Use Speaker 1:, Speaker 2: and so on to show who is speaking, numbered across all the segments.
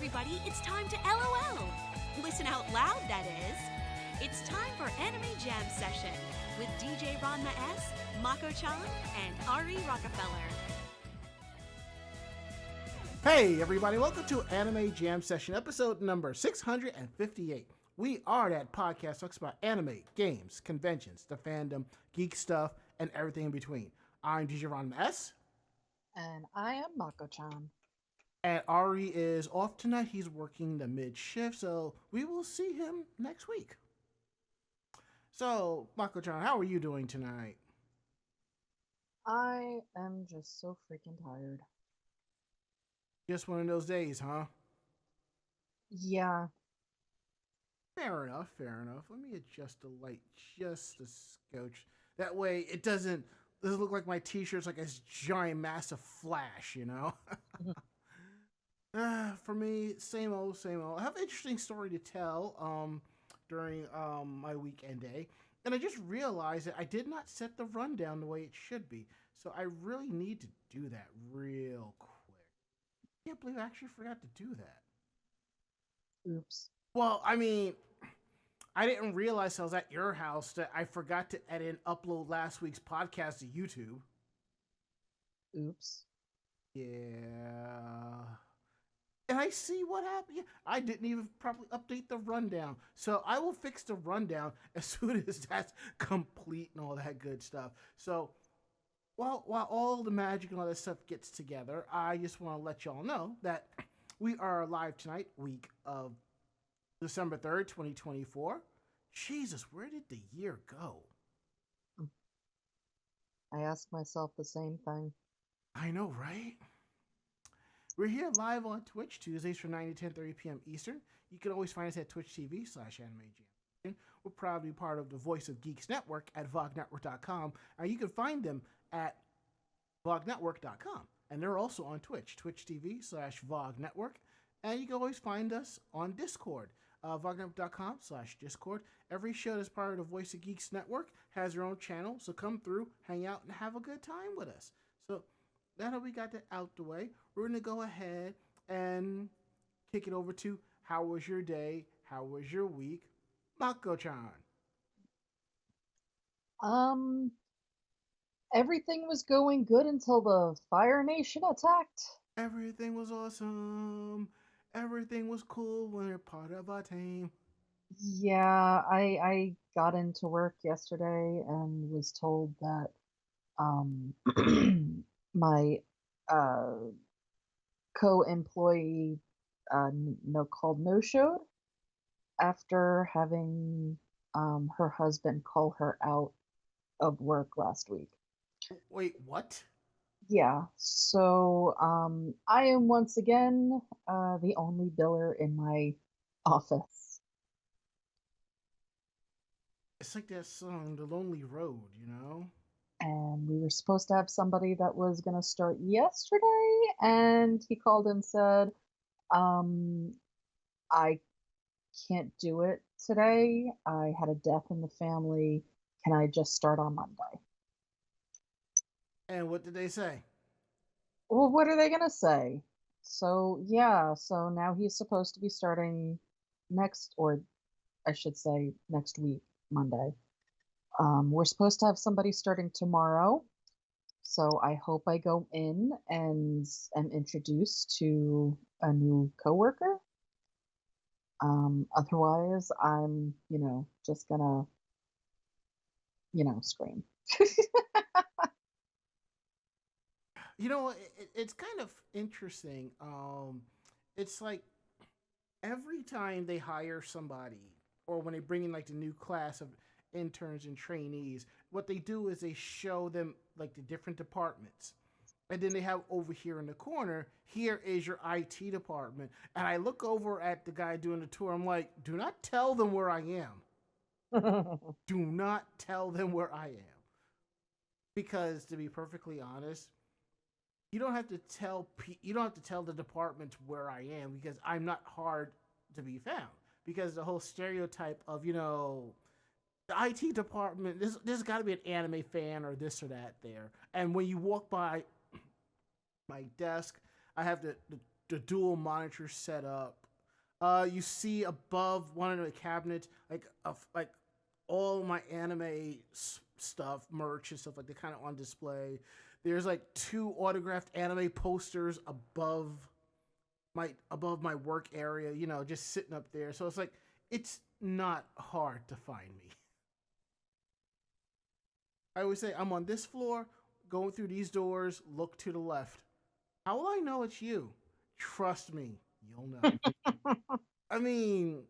Speaker 1: everybody, it's time to LOL. Listen out loud, that is. It's time for Anime Jam Session with DJ Ranma S, Mako-chan, and Ari Rockefeller.
Speaker 2: Hey everybody, welcome to Anime Jam Session, episode number 658. We are that podcast that talks about anime, games, conventions, the fandom, geek stuff, and everything in between. I'm DJ Ranma S.
Speaker 3: And I am Mako-chan.
Speaker 2: And Ari is off tonight. He's working the mid-shift, so we will see him next week. So, Mako-chan, how are you doing tonight?
Speaker 3: I am just so freaking tired.
Speaker 2: Just one of those days, huh?
Speaker 3: Yeah.
Speaker 2: Fair enough. Let me adjust the light just a scotch. That way it doesn't look like my t-shirt's like a giant massive flash, you know? For me, same old. I have an interesting story to tell during my weekend day. And I just realized that I did not set the rundown the way it should be. So I really need to do that real quick. I can't believe I actually forgot to do that.
Speaker 3: Oops.
Speaker 2: Well, I mean, I didn't realize I was at your house that I forgot to edit and upload last week's podcast to YouTube.
Speaker 3: Oops.
Speaker 2: Yeah. And I see what happened. Yeah, I didn't even properly update the rundown. So I will fix the rundown as soon as that's complete and all that good stuff. So while all the magic and all that stuff gets together, I just want to let y'all know that we are live tonight, week of December 3rd, 2024. Jesus, where did the year go?
Speaker 3: I ask myself the same thing.
Speaker 2: I know, right? We're here live on Twitch Tuesdays from 9 to 10:30 p.m. Eastern. You can always find us at twitch.tv/AnimeJam. We're proudly part of the Voice of Geeks Network at vognetwork.com. And you can find them at vognetwork.com. And they're also on Twitch, twitch.tv/vognetwork. And you can always find us on Discord, vognetwork.com/Discord. Every show that's part of the Voice of Geeks Network has their own channel. So come through, hang out, and have a good time with us. So now that we got that out the way, we're going to go ahead and kick it over to how was your day? How was your week? Mako-chan.
Speaker 3: Everything was going good until the Fire Nation attacked.
Speaker 2: Everything was awesome. Everything was cool when you're part of our team.
Speaker 3: Yeah, I got into work yesterday and was told that my co-employee called no-showed after having her husband call her out of work last week.
Speaker 2: Wait, what?
Speaker 3: Yeah, so I am once again the only biller in my office.
Speaker 2: It's like that song, The Lonely Road, you know?
Speaker 3: And we were supposed to have somebody that was going to start yesterday, and he called and said, I can't do it today. I had a death in the family. Can I just start on Monday?
Speaker 2: And what did they say?
Speaker 3: Well, what are they going to say? So, yeah, so now he's supposed to be starting next, or I should say next week, Monday. We're supposed to have somebody starting tomorrow. So I hope I go in and am introduced to a new coworker. Otherwise, I'm, just gonna, scream.
Speaker 2: It's kind of interesting. It's like every time they hire somebody, or when they bring in like the new class of interns and trainees, what they do is they show them like the different departments. And then they have over here in the corner, here is your IT department. And I look over at the guy doing the tour. I'm like, do not tell them where I am. Do not tell them where I am. Because to be perfectly honest, you don't have to tell the department where I am, because I'm not hard to be found. Because the whole stereotype of, the IT department, there's got to be an anime fan or this or that there. And when you walk by my desk, I have the the dual monitor setup. You see above one of the cabinets like all my anime stuff, merch and stuff like that, kind of on display. There's like two autographed anime posters above my work area, just sitting up there. So it's like it's not hard to find me. I always say I'm on this floor, going through these doors, look to the left. How will I know it's you? Trust me, you'll know. I mean,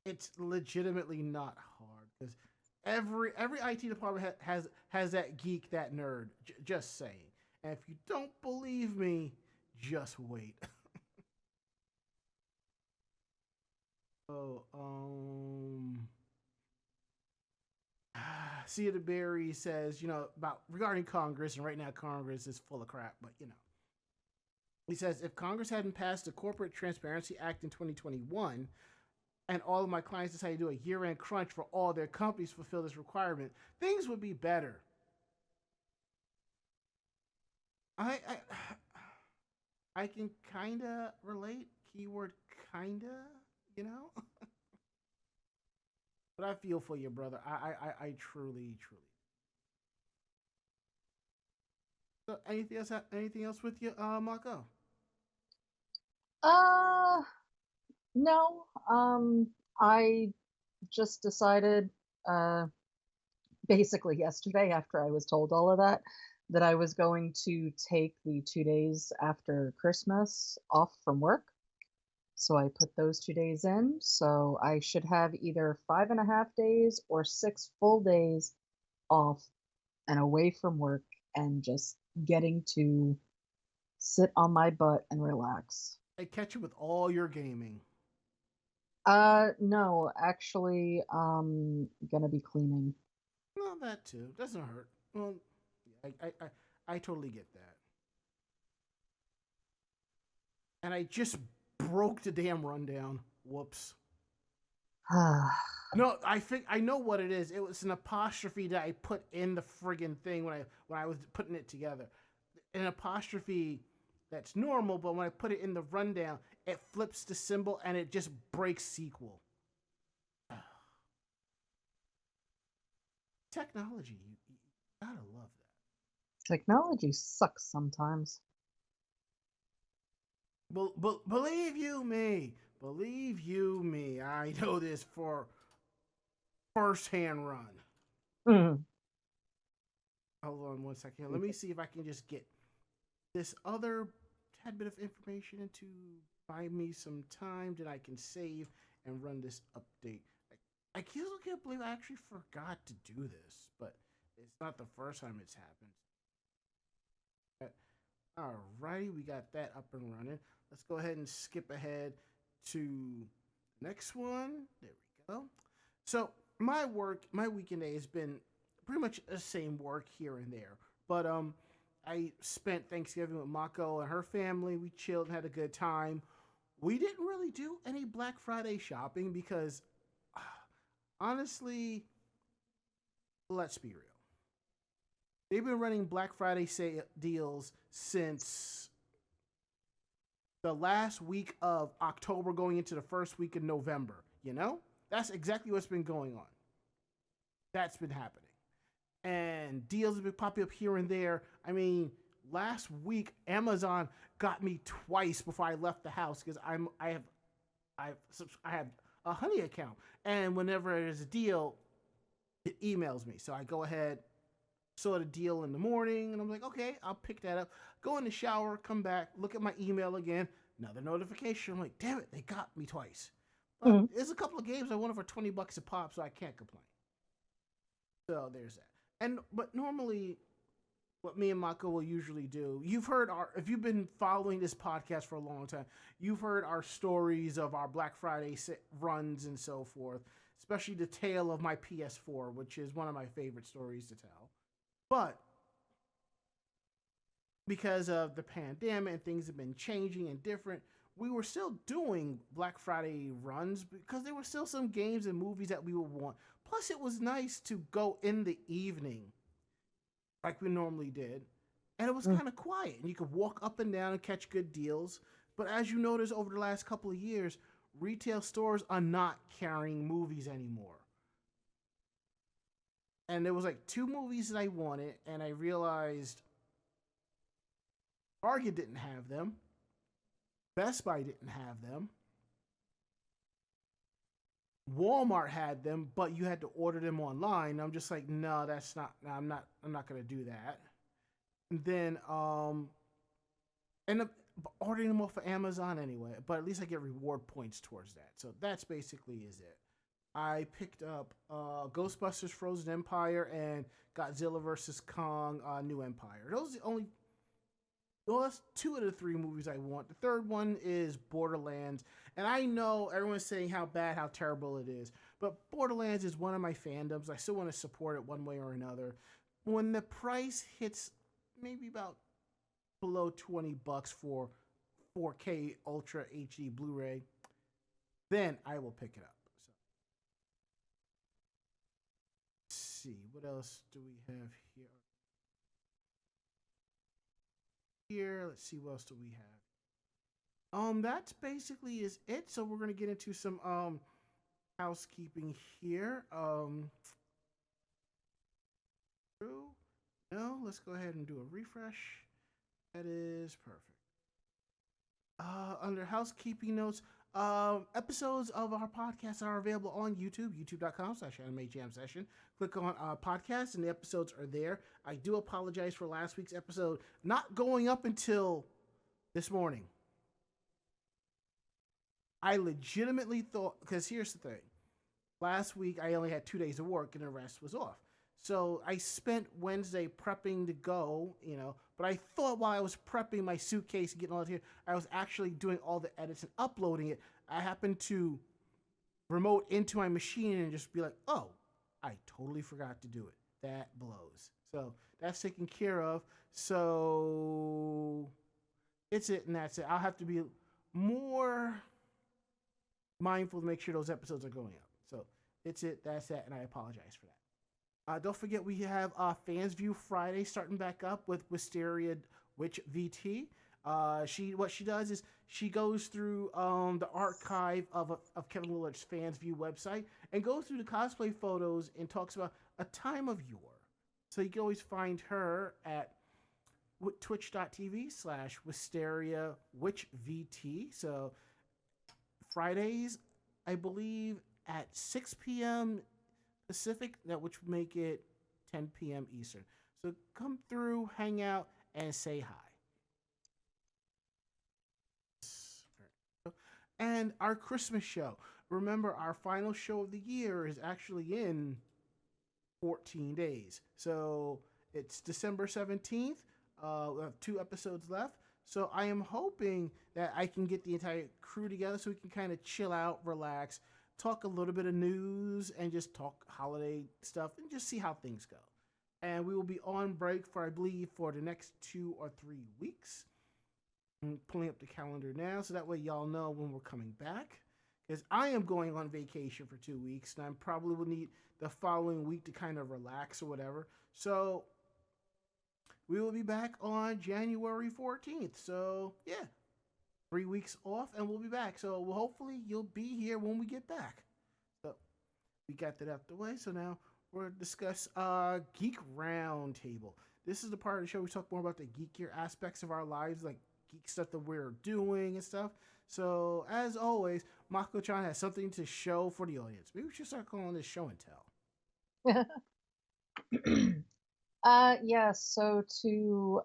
Speaker 2: it's legitimately not hard because every IT department has that geek, that nerd. Just saying. And if you don't believe me, just wait. oh, Sia the Berry says, about regarding Congress, and right now Congress is full of crap, but he says if Congress hadn't passed the Corporate Transparency Act in 2021, and all of my clients decided to do a year-end crunch for all their companies to fulfill this requirement, things would be better. I I can kinda relate. Keyword kinda. But I feel for you, brother. I truly, truly. So anything else? Anything else with you, Mako?
Speaker 3: Uh, no. I just decided, uh, basically yesterday after I was told all of that I was going to take the 2 days after Christmas off from work. So I put those 2 days in. So I should have either 5.5 days or 6 full days off and away from work and just getting to sit on my butt and relax.
Speaker 2: I catch you with all your gaming.
Speaker 3: No, actually, gonna be cleaning.
Speaker 2: Well, that too doesn't hurt. Well, I totally get that. And I just broke the damn rundown. Whoops. No, I think I know what it is. It was an apostrophe that I put in the friggin' thing when I was putting it together. An apostrophe that's normal, but when I put it in the rundown, it flips the symbol and it just breaks sequel. Technology, you gotta love that.
Speaker 3: Technology sucks sometimes.
Speaker 2: Believe you me, I know this for first-hand run.
Speaker 3: Mm.
Speaker 2: Hold on one second. Let me see if I can just get this other tad bit of information to buy me some time that I can save and run this update. I can't believe I actually forgot to do this, but it's not the first time it's happened. Alrighty, we got that up and running. Let's go ahead and skip ahead to the next one. There we go. So my weekend day has been pretty much the same work here and there. But I spent Thanksgiving with Mako and her family. We chilled and had a good time. We didn't really do any Black Friday shopping because honestly, let's be real. They've been running Black Friday deals since the last week of October going into the first week of November. That's exactly what's been going on. That's been happening. And deals have been popping up here and there. I mean, last week Amazon got me twice before I left the house because I have a Honey account, and whenever there's a deal, it emails me. So I go ahead, saw the deal in the morning, and I'm like, okay, I'll pick that up. Go in the shower, come back, look at my email again, another notification. I'm like, damn it, they got me twice. But there's a couple of games I wanted for $20 a pop, so I can't complain. So there's that. But normally, what me and Mako will usually do, if you've been following this podcast for a long time, you've heard our stories of our Black Friday runs and so forth, especially the tale of my PS4, which is one of my favorite stories to tell. But because of the pandemic and things have been changing and different, we were still doing Black Friday runs because there were still some games and movies that we would want. Plus, it was nice to go in the evening like we normally did and it was
Speaker 3: Mm.
Speaker 2: kind of quiet, and you could walk up and down and catch good deals. But as you notice over the last couple of years, retail stores are not carrying movies anymore. And there was like two movies that I wanted, and I realized Target didn't have them, Best Buy didn't have them, Walmart had them, but you had to order them online. I'm just like, no, that's not. No, I'm not gonna do that. And then end up ordering them off of Amazon anyway. But at least I get reward points towards that. So that's basically is it. I picked up Ghostbusters: Frozen Empire and Godzilla vs Kong: New Empire. Those are the only. Well, that's two of the three movies I want. The third one is Borderlands, and I know everyone's saying how bad, how terrible it is, but Borderlands is one of my fandoms. I still want to support it one way or another. When the price hits maybe about below $20 for 4K Ultra HD Blu-ray, then I will pick it up. So, let's see, what else do we have here? Let's see, what else do we have? That's basically is it. So we're gonna get into some housekeeping here. No, let's go ahead and do a refresh. That is perfect. Under housekeeping notes, episodes of our podcast are available on YouTube, youtube.com/anime jam session. Click on podcast and the episodes are there. I do apologize for last week's episode not going up until this morning. I legitimately thought, because here's the thing. Last week I only had 2 days of work and the rest was off. So I spent Wednesday prepping to go, but I thought while I was prepping my suitcase and getting all that here, I was actually doing all the edits and uploading it. I happened to remote into my machine and just be like, oh, I totally forgot to do it. That blows. So that's taken care of. So it's it and that's it. I'll have to be more mindful to make sure those episodes are going up. So it's it, that's that, and I apologize for that. Don't forget we have Fans View Friday starting back up with Wisteria Witch VT. What she does is she goes through the archive of Kevin Lillard's Fans View website and goes through the cosplay photos and talks about a time of yore. So you can always find her at twitch.tv/Wisteria Witch VT. So Fridays, I believe, at 6 p.m. Pacific, which would make it 10 p.m. Eastern. So come through, hang out, and say hi. And our Christmas show. Remember, our final show of the year is actually in 14 days. So it's December 17th. We have 2 episodes left. So I am hoping that I can get the entire crew together so we can kind of chill out, relax, talk a little bit of news, and just talk holiday stuff and just see how things go. And we will be on break for, I believe, for the next 2 or 3 weeks. I'm pulling up the calendar now so that way y'all know when we're coming back. Because I am going on vacation for 2 weeks, and I probably will need the following week to kind of relax or whatever. So we will be back on January 14th. So, yeah, 3 weeks off, and we'll be back. So hopefully you'll be here when we get back. So we got that out the way. So now we're going to discuss Geek Roundtable. This is the part of the show we talk more about the geekier aspects of our lives, like geek stuff that we're doing and stuff. So as always, Mako-chan has something to show for the audience. Maybe we should start calling this show and tell.
Speaker 3: Yeah, so to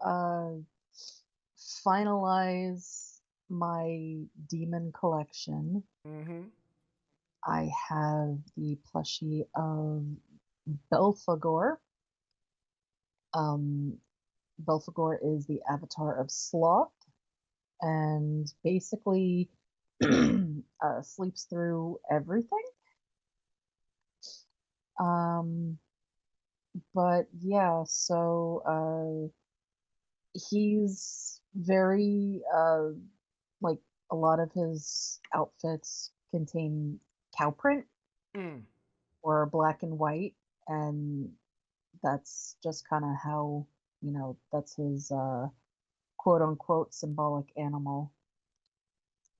Speaker 3: finalize my demon collection, I have the plushie of Belphegor. Belphegor is the avatar of Sloth, and basically sleeps through everything. But yeah, so he's very like a lot of his outfits contain cow print or black and white, and that's just kind of how That's his quote unquote symbolic animal.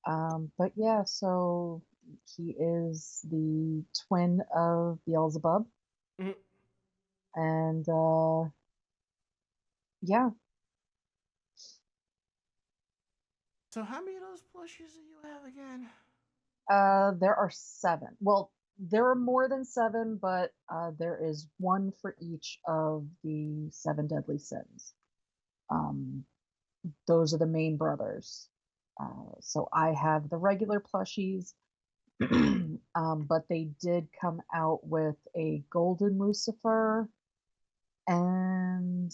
Speaker 3: But yeah, so he is the twin of Beelzebub.
Speaker 2: Mhm.
Speaker 3: And yeah,
Speaker 2: So how many of those plushies do you have again?
Speaker 3: there are seven. Well, there are more than seven, but there is one for each of the seven deadly sins. Um, those are the main brothers. So I have the regular plushies, but they did come out with a golden Lucifer and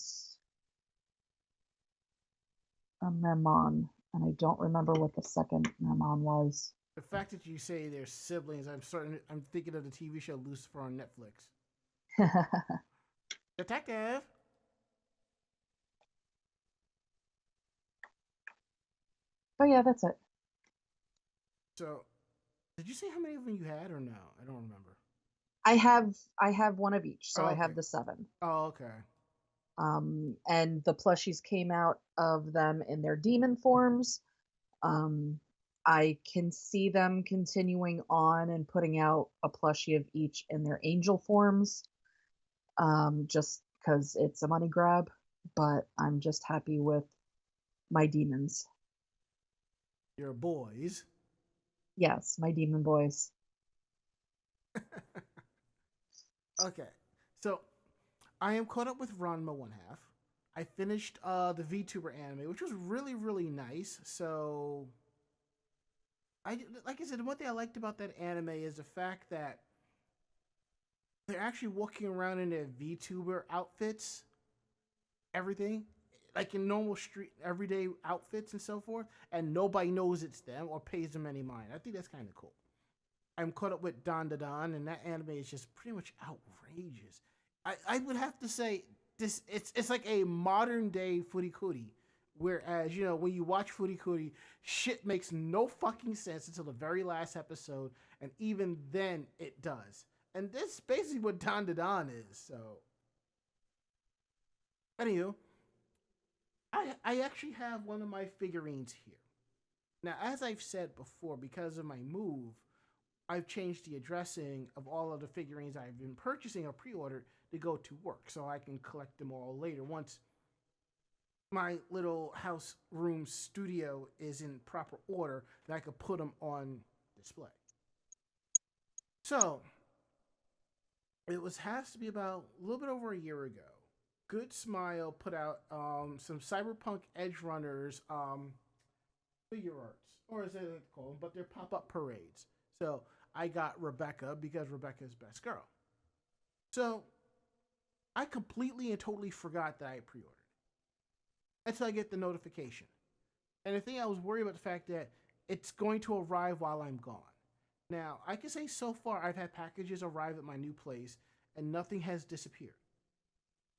Speaker 3: a Memon, and I don't remember what the second Memon was.
Speaker 2: The fact that you say they're siblings, I'm thinking of the TV show Lucifer on Netflix. Detective.
Speaker 3: But yeah, that's it.
Speaker 2: So, did you say how many of them you had, or no? I don't remember.
Speaker 3: I have one of each, so
Speaker 2: Oh,
Speaker 3: I
Speaker 2: okay.
Speaker 3: have the seven.
Speaker 2: Oh, okay.
Speaker 3: And the plushies came out of them in their demon forms. Um, I can see them continuing on and putting out a plushie of each in their angel forms, just because it's a money grab. But I'm just happy with my demons.
Speaker 2: Your boys.
Speaker 3: Yes, my demon boys.
Speaker 2: Okay. So, I am caught up with Ranma one half. I finished the VTuber anime, which was really really nice. So, like I said, one thing I liked about that anime is the fact that they're actually walking around in their VTuber outfits, everything, like in normal street everyday outfits and so forth, and nobody knows it's them or pays them any mind. I think that's kind of cool. I'm caught up with Don Da Don, and that anime is just pretty much outrageous. I would have to say it's like a modern day Furikuri. Whereas, when you watch Furikuri, shit makes no fucking sense until the very last episode, and even then it does. And this is basically what Don Da Don is, so. Anywho, I actually have one of my figurines here. Now, as I've said before, because of my move, I've changed the addressing of all of the figurines I've been purchasing or pre-ordered to go to work, so I can collect them all later once my little house room studio is in proper order. That I could put them on display. So has to be about a little bit over a year ago. Good Smile put out some Cyberpunk Edge Runners figure arts, or as they like to call them, but they're pop up parades. So I got Rebecca because Rebecca's best girl. So I completely and totally forgot that I pre ordered until I get the notification. And the thing I was worried about the fact that it's going to arrive while I'm gone. Now, I can say so far I've had packages arrive at my new place and nothing has disappeared.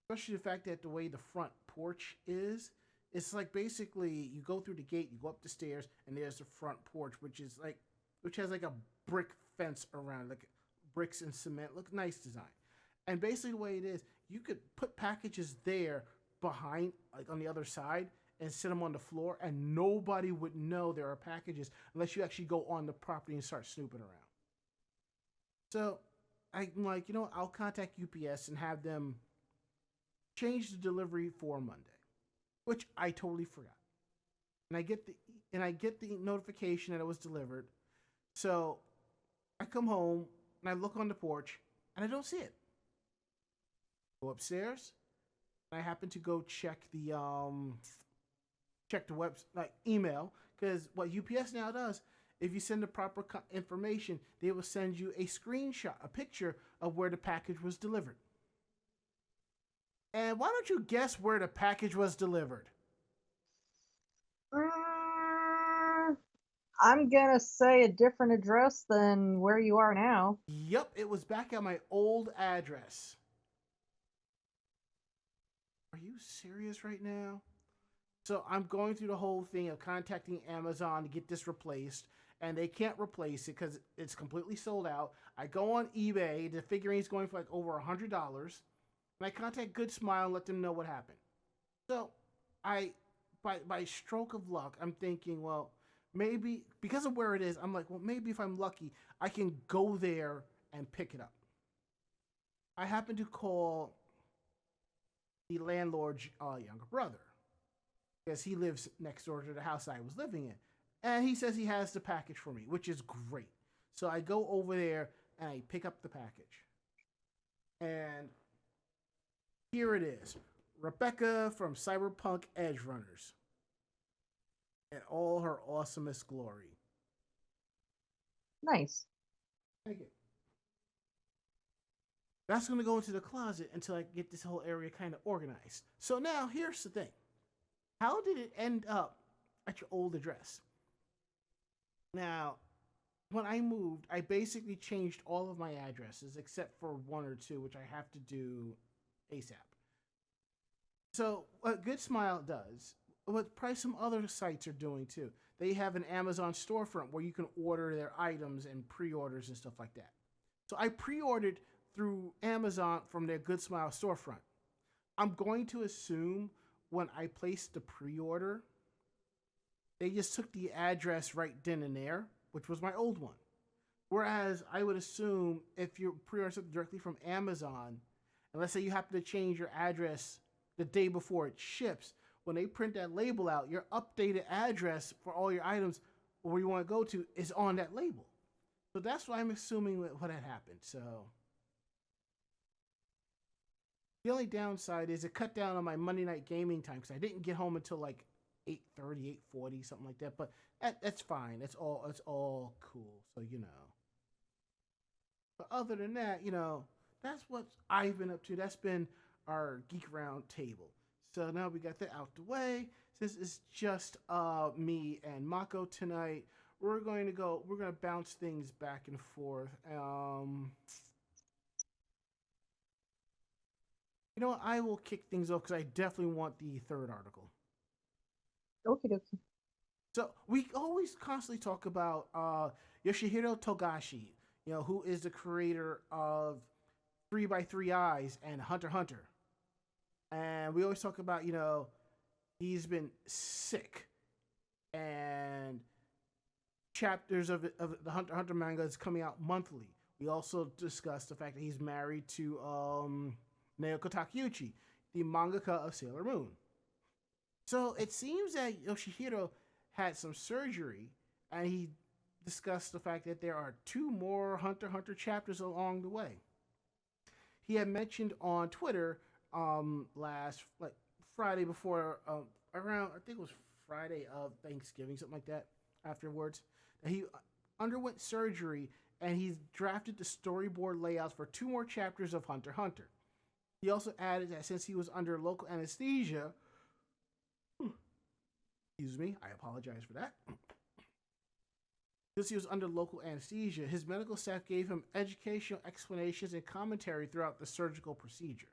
Speaker 2: Especially the fact that the way the front porch is, it's like basically you go through the gate, you go up the stairs, and there's the front porch, which has like a brick fence around, like bricks and cement. Look, nice design. And basically the way it is, you could put packages there behind, like on the other side, and sit them on the floor, and nobody would know there are packages unless you actually go on the property and start snooping around. So I'm like, I'll contact UPS and have them change the delivery for Monday, which I totally forgot. And I get the notification that it was delivered. So I come home and I look on the porch and I don't see it. Go upstairs. And I happen to go check the web like email, because what UPS now does, if you send the proper information, they will send you a screenshot, a picture of where the package was delivered. And why don't you guess where the package was delivered?
Speaker 3: I'm gonna say a different address than where you are now.
Speaker 2: Yup, it was back at my old address. Are you serious right now? So I'm going through the whole thing of contacting Amazon to get this replaced, and they can't replace it because it's completely sold out. I go on eBay, the figurine's going for like over $100, and I contact Good Smile and let them know what happened. So I, by stroke of luck, I'm thinking, well, maybe because of where it is, I'm like, well, maybe if I'm lucky, I can go there and pick it up. I happen to call the landlord's younger brother because he lives next door to the house I was living in, and he says he has the package for me, which is great. So I go over there and I pick up the package, and here it is, Rebecca from Cyberpunk Edge Runners in all her awesomest glory.
Speaker 3: Nice.
Speaker 2: Thank you. That's going to go into the closet until I get this whole area kind of organized. So now here's the thing. How did it end up at your old address? Now, when I moved, I basically changed all of my addresses except for one or two, which I have to do ASAP. So, what Good Smile does, what probably some other sites are doing too, they have an Amazon storefront where you can order their items and pre orders and stuff like that. So, I pre ordered through Amazon from their Good Smile storefront. I'm going to assume when I placed the pre order, they just took the address right then and there, which was my old one. Whereas I would assume if you pre-order something directly from Amazon, and let's say you happen to change your address the day before it ships, when they print that label out, your updated address for all your items where you want to go to is on that label. So that's why I'm assuming what had happened. So the only downside is it cut down on my Monday night gaming time because I didn't get home until like 8:30, 8:40, something like that. But that's fine. It's all cool. So But other than that, that's what I've been up to. That's been our geek round table. So now we got that out the way. Since it's just me and Mako tonight, we're gonna bounce things back and forth. You know what? I will kick things off because I definitely want the third article.
Speaker 3: Okie dokie.
Speaker 2: So we always constantly talk about Yoshihiro Togashi, who is the creator of Three by Three Eyes and Hunter x Hunter. And we always talk about, he's been sick and chapters of the Hunter x Hunter manga is coming out monthly. We also discussed the fact that he's married to Naoko Takeuchi, the mangaka of Sailor Moon. So it seems that Yoshihiro had some surgery, and he discussed the fact that there are two more Hunter x Hunter chapters along the way. He had mentioned on Twitter last Friday before around I think it was Friday of Thanksgiving, something like that. Afterwards, that he underwent surgery and he's drafted the storyboard layouts for two more chapters of Hunter x Hunter. He also added that since he was under local anesthesia, excuse me, I apologize for that. Since he was under local anesthesia, his medical staff gave him educational explanations and commentary throughout the surgical procedure.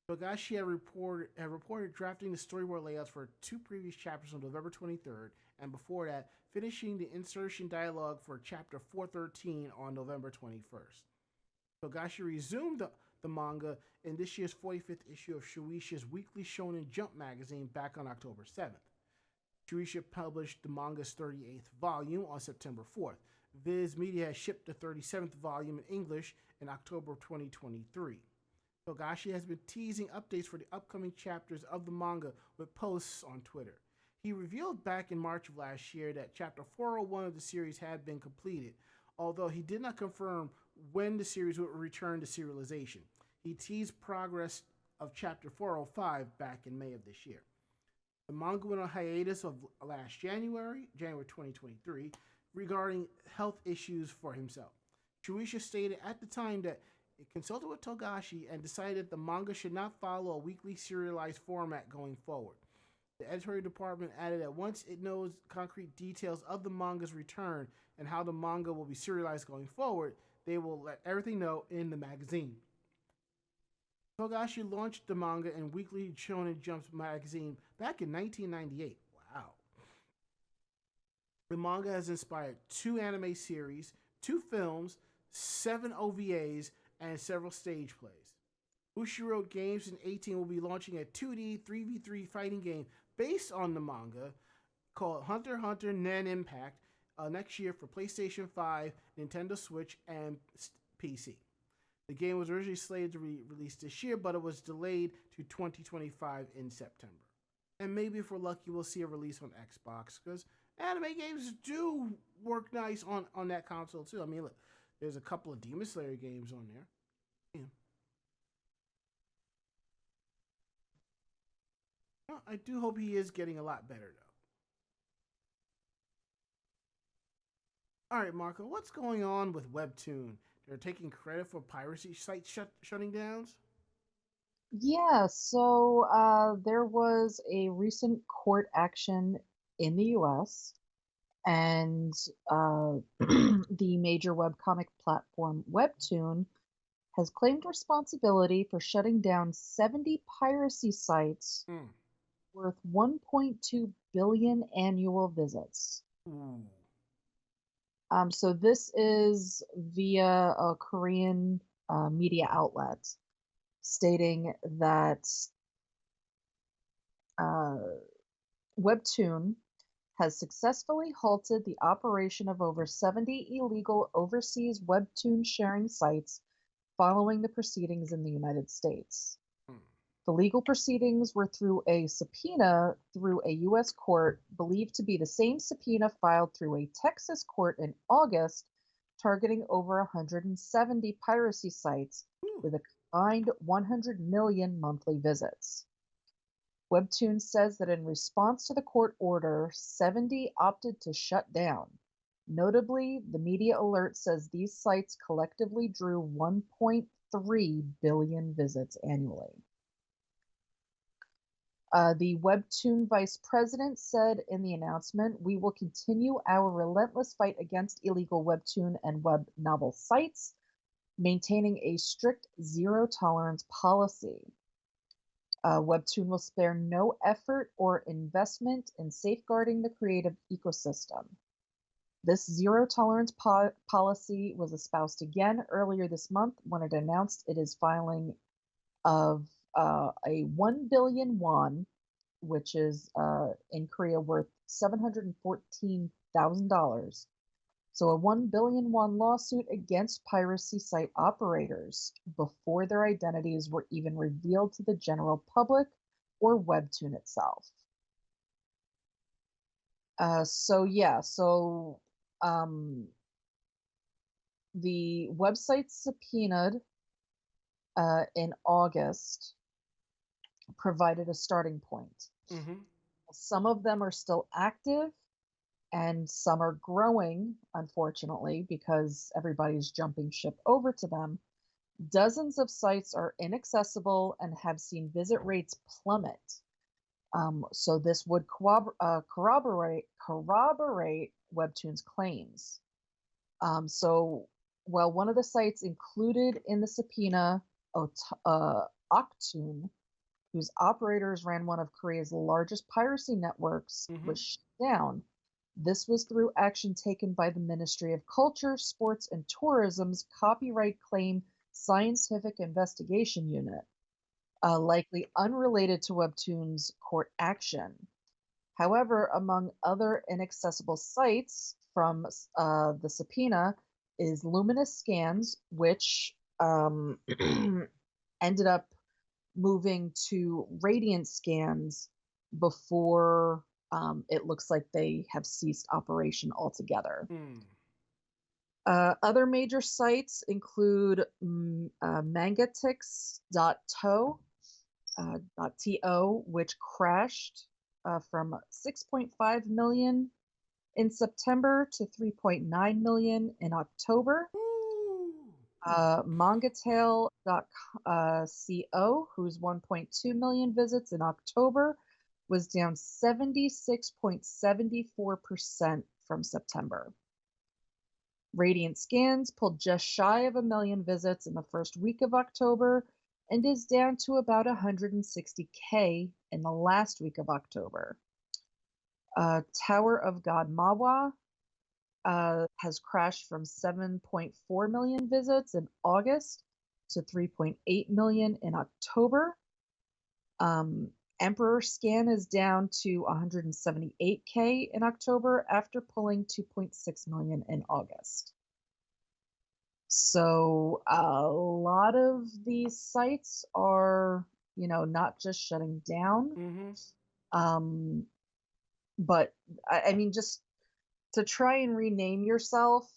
Speaker 2: Togashi had reported drafting the storyboard layouts for two previous chapters on November 23rd, and before that, finishing the insertion dialogue for chapter 413 on November 21st. Togashi resumed the manga in this year's 45th issue of Shueisha's weekly Shonen Jump magazine back on October 7th. Shueisha published the manga's 38th volume on September 4th. Viz Media has shipped the 37th volume in English in October of 2023. Togashi has been teasing updates for the upcoming chapters of the manga with posts on Twitter. He revealed back in March of last year that chapter 401 of the series had been completed, although he did not confirm when the series would return to serialization. He teased progress of chapter 405 back in May of this year. The manga went on hiatus of last January 2023, regarding health issues for himself. Shueisha stated at the time that it consulted with Togashi and decided that the manga should not follow a weekly serialized format going forward. The editorial department added that once it knows concrete details of the manga's return and how the manga will be serialized going forward, they will let everything know in the magazine. Togashi launched the manga in Weekly Shonen Jump magazine back in 1998. Wow. The manga has inspired 2 anime series, 2 films, 7 OVAs, and several stage plays. Ushi wrote games in 18 will be launching a 2D 3v3 fighting game based on the manga called Hunter x Hunter Nen Impact next year for PlayStation 5, Nintendo Switch, and PC. The game was originally slated to be released this year, but it was delayed to 2025 in September. And maybe if we're lucky, we'll see a release on Xbox because anime games do work nice on that console too. I mean, look, there's a couple of Demon Slayer games on there. Yeah. Well, I do hope he is getting a lot better though. All right, Marco, what's going on with WebToon? They're taking credit for piracy sites shutting down.
Speaker 3: Yeah, so there was a recent court action in the US, and the major webcomic platform WebToon has claimed responsibility for shutting down 70 piracy sites
Speaker 2: Mm.
Speaker 3: worth 1.2 billion annual visits.
Speaker 2: Ooh.
Speaker 3: So this is via a Korean media outlet stating that uh, WebToon has successfully halted the operation of over 70 illegal overseas Webtoon sharing sites following the proceedings in the United States.
Speaker 2: Mm.
Speaker 3: The legal proceedings were through a subpoena through a U.S. court, believed to be the same subpoena filed through a Texas court in August, targeting over 170 piracy sites with a combined 100 million monthly visits. WebToon says that in response to the court order, 70 opted to shut down. Notably, the media alert says these sites collectively drew 1.3 billion visits annually. The WebToon vice president said in the announcement, "We will continue our relentless fight against illegal Webtoon and web novel sites, maintaining a strict zero tolerance policy. WebToon will spare no effort or investment in safeguarding the creative ecosystem." This zero tolerance policy was espoused again earlier this month when it announced it is filing of a 1 billion won, which is in Korea worth $714,000. So a 1 billion won lawsuit against piracy site operators before their identities were even revealed to the general public or WebToon itself. The website subpoenaed in August provided a starting point.
Speaker 2: Mm-hmm.
Speaker 3: Some of them are still active and some are growing, unfortunately, because everybody's jumping ship over to them. Dozens of sites are inaccessible and have seen visit rates plummet. So this would corroborate WebToon's claims. One of the sites included in the subpoena, Oktoon, whose operators ran one of Korea's largest piracy networks, was shut down. This was through action taken by the Ministry of Culture, Sports, and Tourism's Copyright Claim Scientific Investigation Unit, likely unrelated to WebToon's court action. However, among other inaccessible sites from the subpoena is Luminous Scans, which ended up moving to Radiant Scans before it looks like they have ceased operation altogether. Other major sites include mangatix.to, which crashed from 6.5 million in September to 3.9 million in October. Mangatale.co, whose 1.2 million visits in October, was down 76.74% from September. Radiant Scans pulled just shy of 1 million visits in the first week of October and is down to about 160K in the last week of October. Tower of God Mawa has crashed from 7.4 million visits in August to 3.8 million in October. Emperor Scan is down to 178K in October after pulling 2.6 million in August. So a lot of these sites are, not just shutting down, but I mean, just to try and rename yourself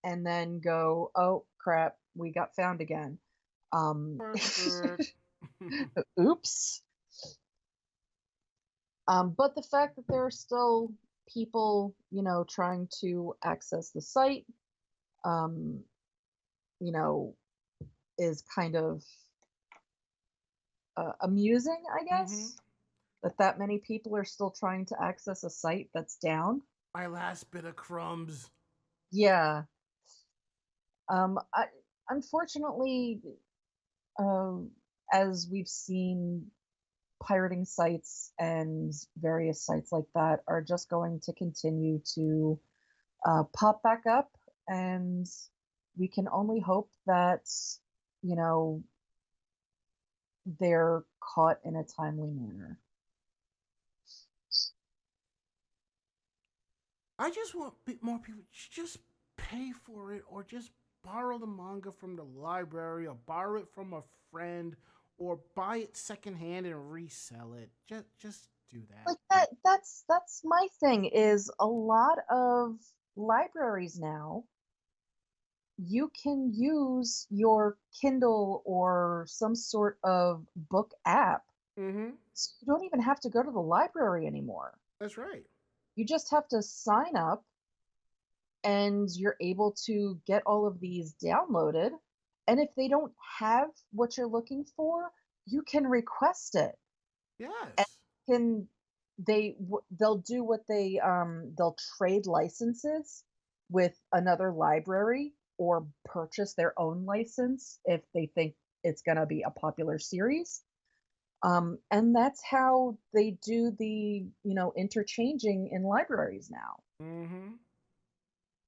Speaker 3: and then go, oh crap, we got found again. Oops. But the fact that there are still people, trying to access the site, is kind of amusing, I guess, that many people are still trying to access a site that's down.
Speaker 2: My last bit of crumbs.
Speaker 3: Yeah. Unfortunately, as we've seen, pirating sites and various sites like that are just going to continue to pop back up, and we can only hope that, they're caught in a timely manner.
Speaker 2: I just want more people to just pay for it, or just borrow the manga from the library, or borrow it from a friend, or buy it secondhand and resell it. Just do that.
Speaker 3: Like that's my thing, is a lot of libraries now, you can use your Kindle or some sort of book app. So you don't even have to go to the library anymore.
Speaker 2: That's right.
Speaker 3: You just have to sign up, and you're able to get all of these downloaded. And if they don't have what you're looking for, you can request it.
Speaker 2: Yes.
Speaker 3: And they'll do what they'll trade licenses with another library, or purchase their own license if they think it's going to be a popular series. And that's how they do the interchanging in libraries now.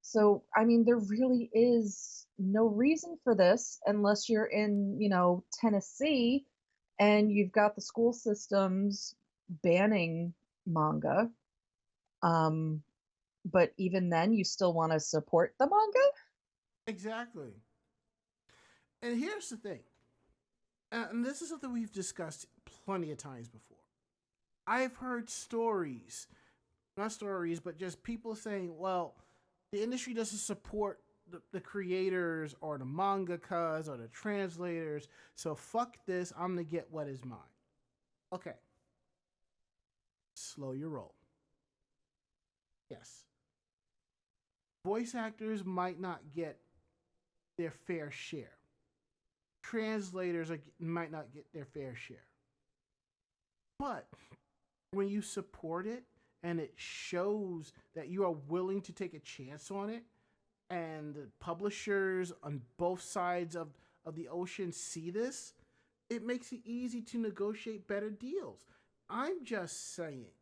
Speaker 3: So I mean, there really is no reason for this unless you're in Tennessee, and you've got the school systems banning manga. But even then, you still want to support the manga.
Speaker 2: Exactly. And here's the thing, and this is something we've discussed plenty of times before. I've heard stories, not stories, but just people saying, well, the industry doesn't support the creators or the mangakas or the translators, so fuck this, I'm gonna get what is mine. Okay. Slow your roll. Yes. Voice actors might not get their fair share. Translators might not get their fair share. But when you support it and it shows that you are willing to take a chance on it, and the publishers on both sides of the ocean see this, it makes it easy to negotiate better deals. I'm just saying,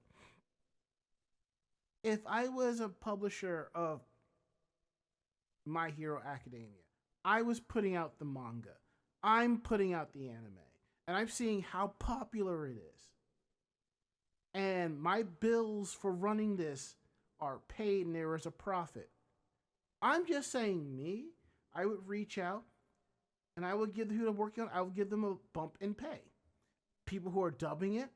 Speaker 2: if I was a publisher of My Hero Academia, I was putting out the manga, I'm putting out the anime, and I'm seeing how popular it is, and my bills for running this are paid and there is a profit. I'm just saying, I would reach out and I would give who they're working on, I would give them a bump in pay. People who are dubbing it,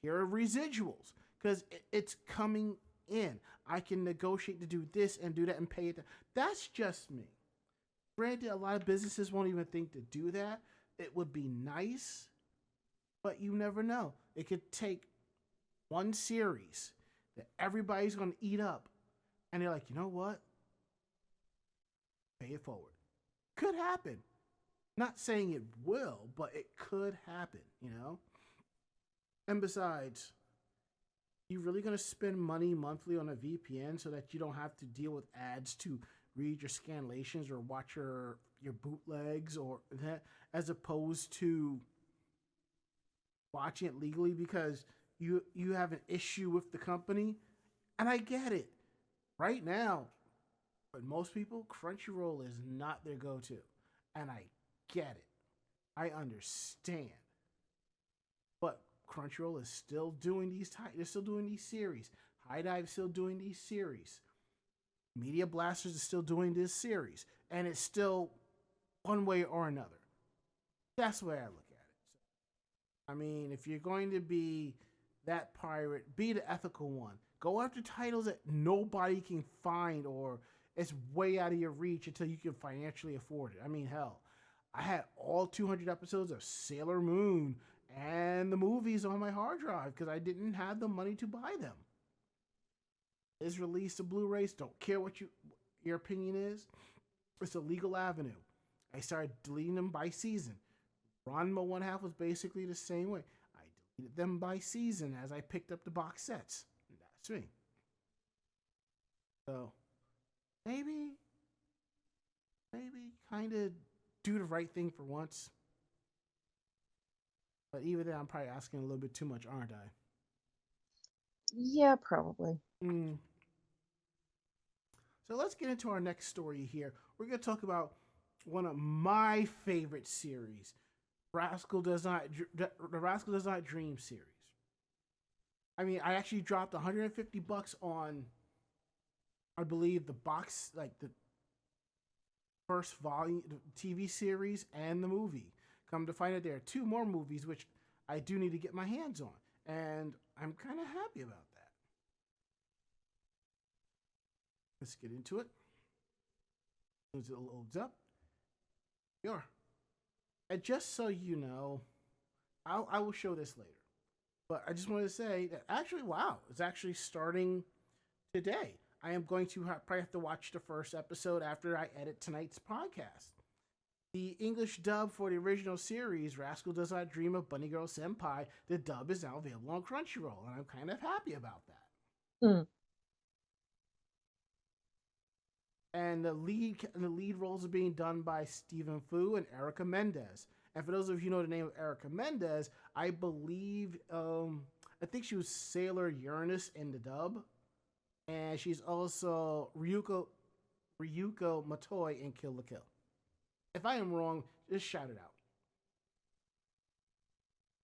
Speaker 2: here are residuals, because it's coming in. I can negotiate to do this and do that and pay it. That's just me. Granted, a lot of businesses won't even think to do that. It would be nice, but you never know. It could take one series that everybody's going to eat up, and they're like, you know what? Pay it forward. Could happen. Not saying it will, but it could happen, And besides, you really going to spend money monthly on a VPN so that you don't have to deal with ads to read your scanlations or watch your bootlegs or that, as opposed to watching it legally because you have an issue with the company? And I get it. Right now, but most people, Crunchyroll is not their go-to. And I get it. I understand. But Crunchyroll is still doing they're still doing these series. High Dive is still doing these series. Media Blasters is still doing this series. And it's still one way or another. That's the way I look at it. So, I mean, if you're going to be that pirate, be the ethical one. Go after titles that nobody can find or it's way out of your reach until you can financially afford it. I mean, hell, I had all 200 episodes of Sailor Moon and the movies on my hard drive because I didn't have the money to buy them. It's released to Blu-rays. Don't care what your opinion is. It's a legal avenue. I started deleting them by season. Ranma 1/2 was basically the same way. I deleted them by season as I picked up the box sets. That's me. So maybe kind of do the right thing for once. But even then, I'm probably asking a little bit too much, aren't I?
Speaker 3: Yeah, probably.
Speaker 2: So let's get into our next story here. We're going to talk about one of my favorite series, the Rascal Does Not Dream series. I mean, I actually dropped $150 on, I believe, the box, like the first volume, the TV series, and the movie. Come to find out there are 2 more movies, which I do need to get my hands on. And I'm kind of happy about that. Let's get into it. As it loads up. Here we are. And just so you know, I will show this later. But I just wanted to say that actually, wow, it's actually starting today. I am going to probably have to watch the first episode after I edit tonight's podcast. The English dub for the original series, Rascal Does Not Dream of Bunny Girl Senpai, the dub is now available on Crunchyroll, and I'm kind of happy about that.
Speaker 3: Mm.
Speaker 2: And the lead roles are being done by Stephen Fu and Erica Mendez. And for those of you who know the name of Erica Mendez, I believe, I think she was Sailor Uranus in the dub. And she's also Ryuko Matoi in Kill la Kill. If I am wrong, just shout it out.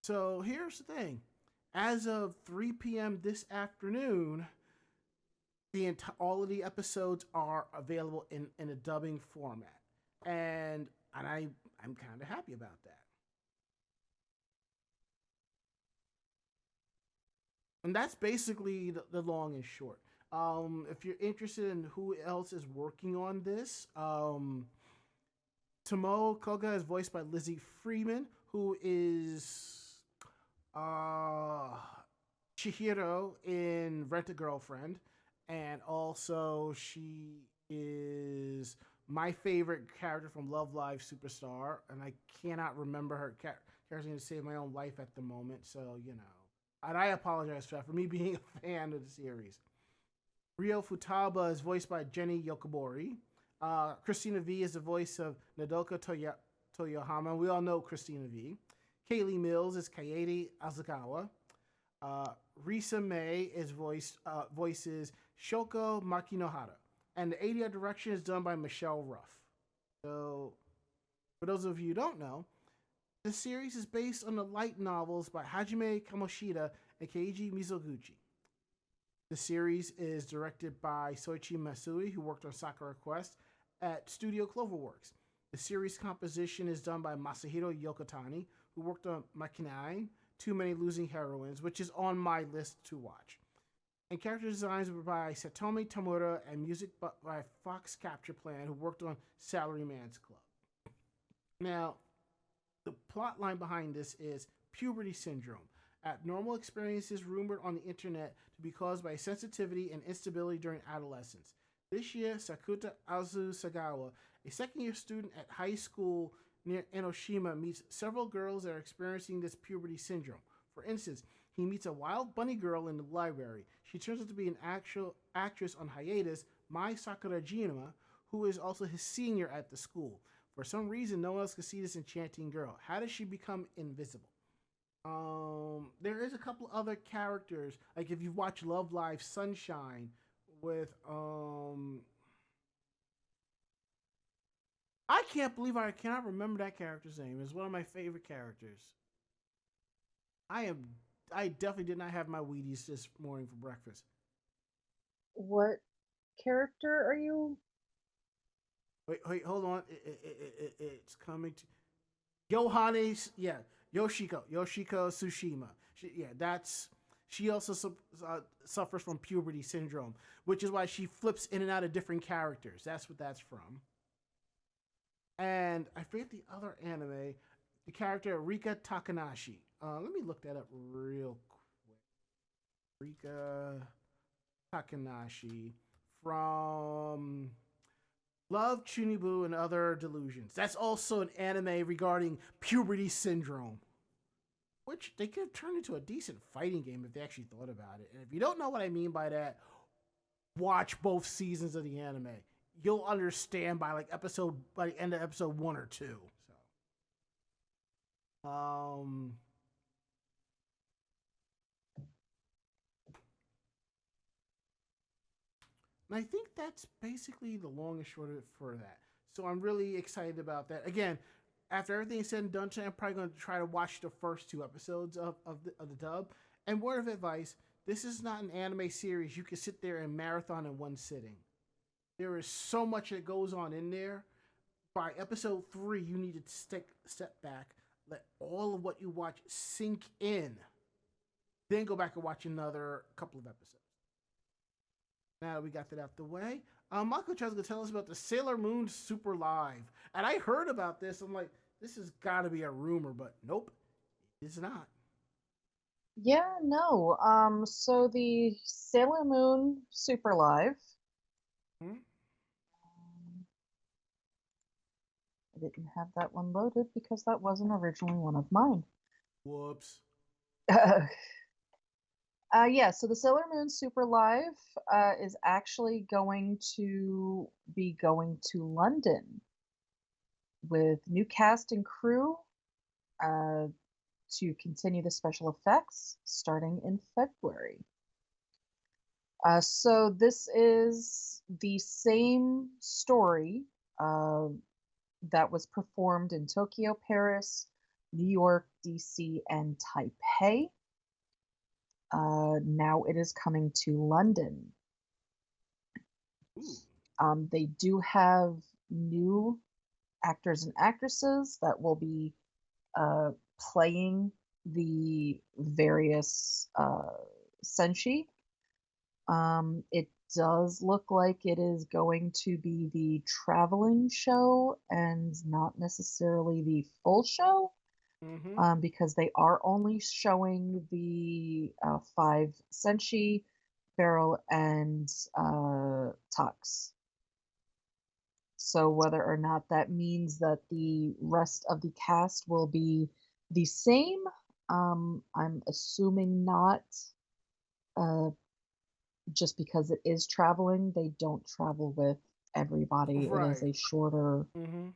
Speaker 2: So here's the thing. As of 3 p.m. this afternoon, all of the episodes are available in a dubbing format. And I'm kind of happy about that. And that's basically the long and short. If you're interested in who else is working on this, Tomo Koga is voiced by Lizzie Freeman, who is Chihiro in Rent a Girlfriend. And also, she is my favorite character from Love Live Superstar. And I cannot remember her character to save my own life at the moment. So, you know. And I apologize for that, for me being a fan of the series. Ryo Futaba is voiced by Jenny Yokobori. Christina V is the voice of Nodoka Toyohama. We all know Christina V. Kaylee Mills is Kaede Azukawa. Risa May is voices Shoko Makinohara. And the ADR direction is done by Michelle Ruff. So, for those of you who don't know, the series is based on the light novels by Hajime Kamoshida and Keiji Mizoguchi. The series is directed by Soichi Masui, who worked on Sakura Quest at Studio Cloverworks. The series composition is done by Masahiro Yokotani, who worked on Makinai, Too Many Losing Heroines, which is on my list to watch. And character designs were by Satomi Tamura and music by Fox Capture Plan, who worked on Salaryman's Club. Now, the plot line behind this is puberty syndrome. Abnormal experiences rumored on the internet to be caused by sensitivity and instability during adolescence. This year, Sakuta Sagawa, a second-year student at high school near Enoshima, meets several girls that are experiencing this puberty syndrome. For instance, he meets a wild bunny girl in the library. She turns out to be an actual actress on hiatus, Mai Sakurajima, who is also his senior at the school. For some reason, no one else can see this enchanting girl. How does she become invisible? There is a couple other characters, like if you watch Love Live Sunshine with I can't believe I cannot remember that character's name. It's one of my favorite characters. I am. I definitely did not have my Wheaties this morning for breakfast.
Speaker 3: What character are you?
Speaker 2: Wait, hold on. It's coming to Yohane's. Yeah, Yoshiko Tsushima. She also suffers from puberty syndrome, which is why she flips in and out of different characters. That's what that's from. And I forget the other anime, the character Rika Takanashi. Let me look that up real quick. Rika Takanashi from Love, Chunibu, and Other Delusions. That's also an anime regarding puberty syndrome, which they could have turned into a decent fighting game if they actually thought about it. And if you don't know what I mean by that, watch both seasons of the anime. You'll understand by by the end of episode 1 or 2. So, and I think that's basically the long and short of it for that. So I'm really excited about that. Again, after everything is said and done, I'm probably going to try to watch the first 2 episodes of the dub. And word of advice, this is not an anime series you can sit there and marathon in one sitting. There is so much that goes on in there. By episode 3, you need to step back, let all of what you watch sink in, then go back and watch another couple of episodes. Now that we got that out the way, Mako Chan's gonna tell us about the Sailor Moon Super Live. And I heard about this. I'm like, this has got to be a rumor, but nope, it's not.
Speaker 3: Yeah, no. So the Sailor Moon Super Live.
Speaker 2: Hmm?
Speaker 3: I didn't have that one loaded because that wasn't originally one of mine.
Speaker 2: Whoops.
Speaker 3: Yeah, so the Sailor Moon Super Live is actually going to be going to London with new cast and crew to continue the special effects starting in February. So this is the same story that was performed in Tokyo, Paris, New York, DC, and Taipei. Now it is coming to London. They do have new actors and actresses that will be playing the various senshi. It does look like it is going to be the traveling show and not necessarily the full show.
Speaker 2: Mm-hmm.
Speaker 3: Because they are only showing the 5 senshi, Beryl, and Tux. So whether or not that means that the rest of the cast will be the same, I'm assuming not. Just because it is traveling, they don't travel with everybody.
Speaker 2: Right.
Speaker 3: It is a shorter,
Speaker 2: Mm-hmm.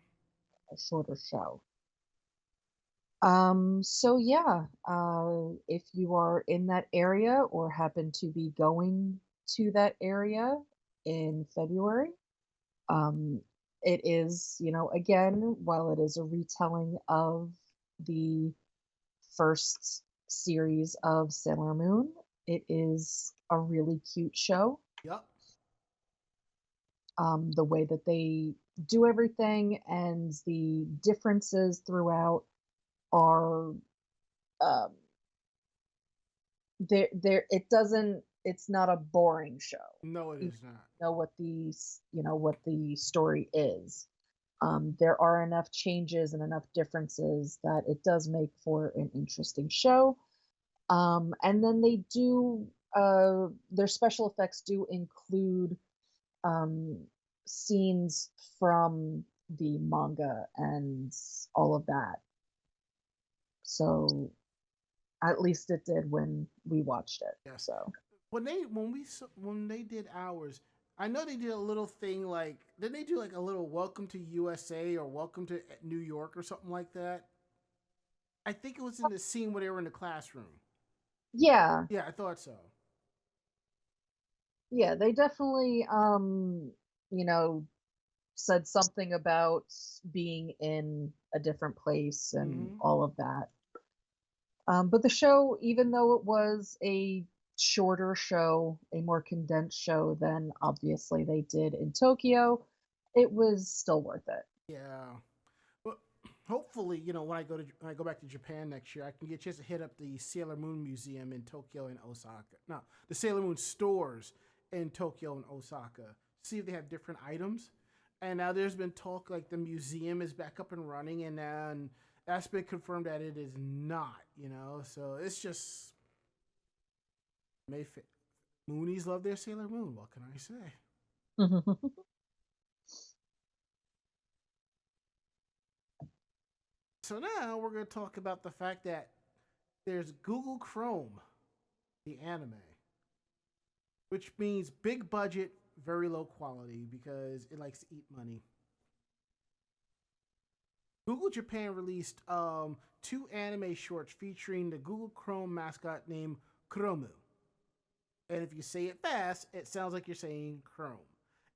Speaker 3: a shorter show. So yeah, if you are in that area or happen to be going to that area in February, it is, again, while it is a retelling of the first series of Sailor Moon, it is a really cute show.
Speaker 2: Yep.
Speaker 3: The way that they do everything and the differences throughout are there it's not a boring show.
Speaker 2: No, it is not.
Speaker 3: What the story is. There are enough changes and enough differences that it does make for an interesting show. And then they do their special effects do include scenes from the manga and all of that. So at least it did when we watched it.
Speaker 2: Yes.
Speaker 3: So
Speaker 2: When they did ours, I know they did a little thing like, didn't they do like a little welcome to USA or welcome to New York or something like that? I think it was in the scene where they were in the classroom.
Speaker 3: yeah,
Speaker 2: Yeah, I thought so.
Speaker 3: they definitely you know said something about being in a different place and
Speaker 2: Mm-hmm.
Speaker 3: all of that. But the show, even though it was a shorter show, a more condensed show than obviously they did in Tokyo, it was still worth it.
Speaker 2: Yeah. Well, hopefully, when I go back to Japan next year, I can get a chance to hit up the Sailor Moon Museum in Tokyo and Osaka. No, the Sailor Moon stores in Tokyo and Osaka. See if they have different items. And now there's been talk like the museum is back up and running, and then that's been confirmed that it is not. So it's just Mayfa- Moonies love their Sailor Moon. What can I say? So now we're going to talk about the fact that there's Google Chrome, the anime, which means big budget, very low quality because it likes to eat money. Google Japan released two anime shorts featuring the Google Chrome mascot named Chromu. And if you say it fast, it sounds like you're saying Chrome.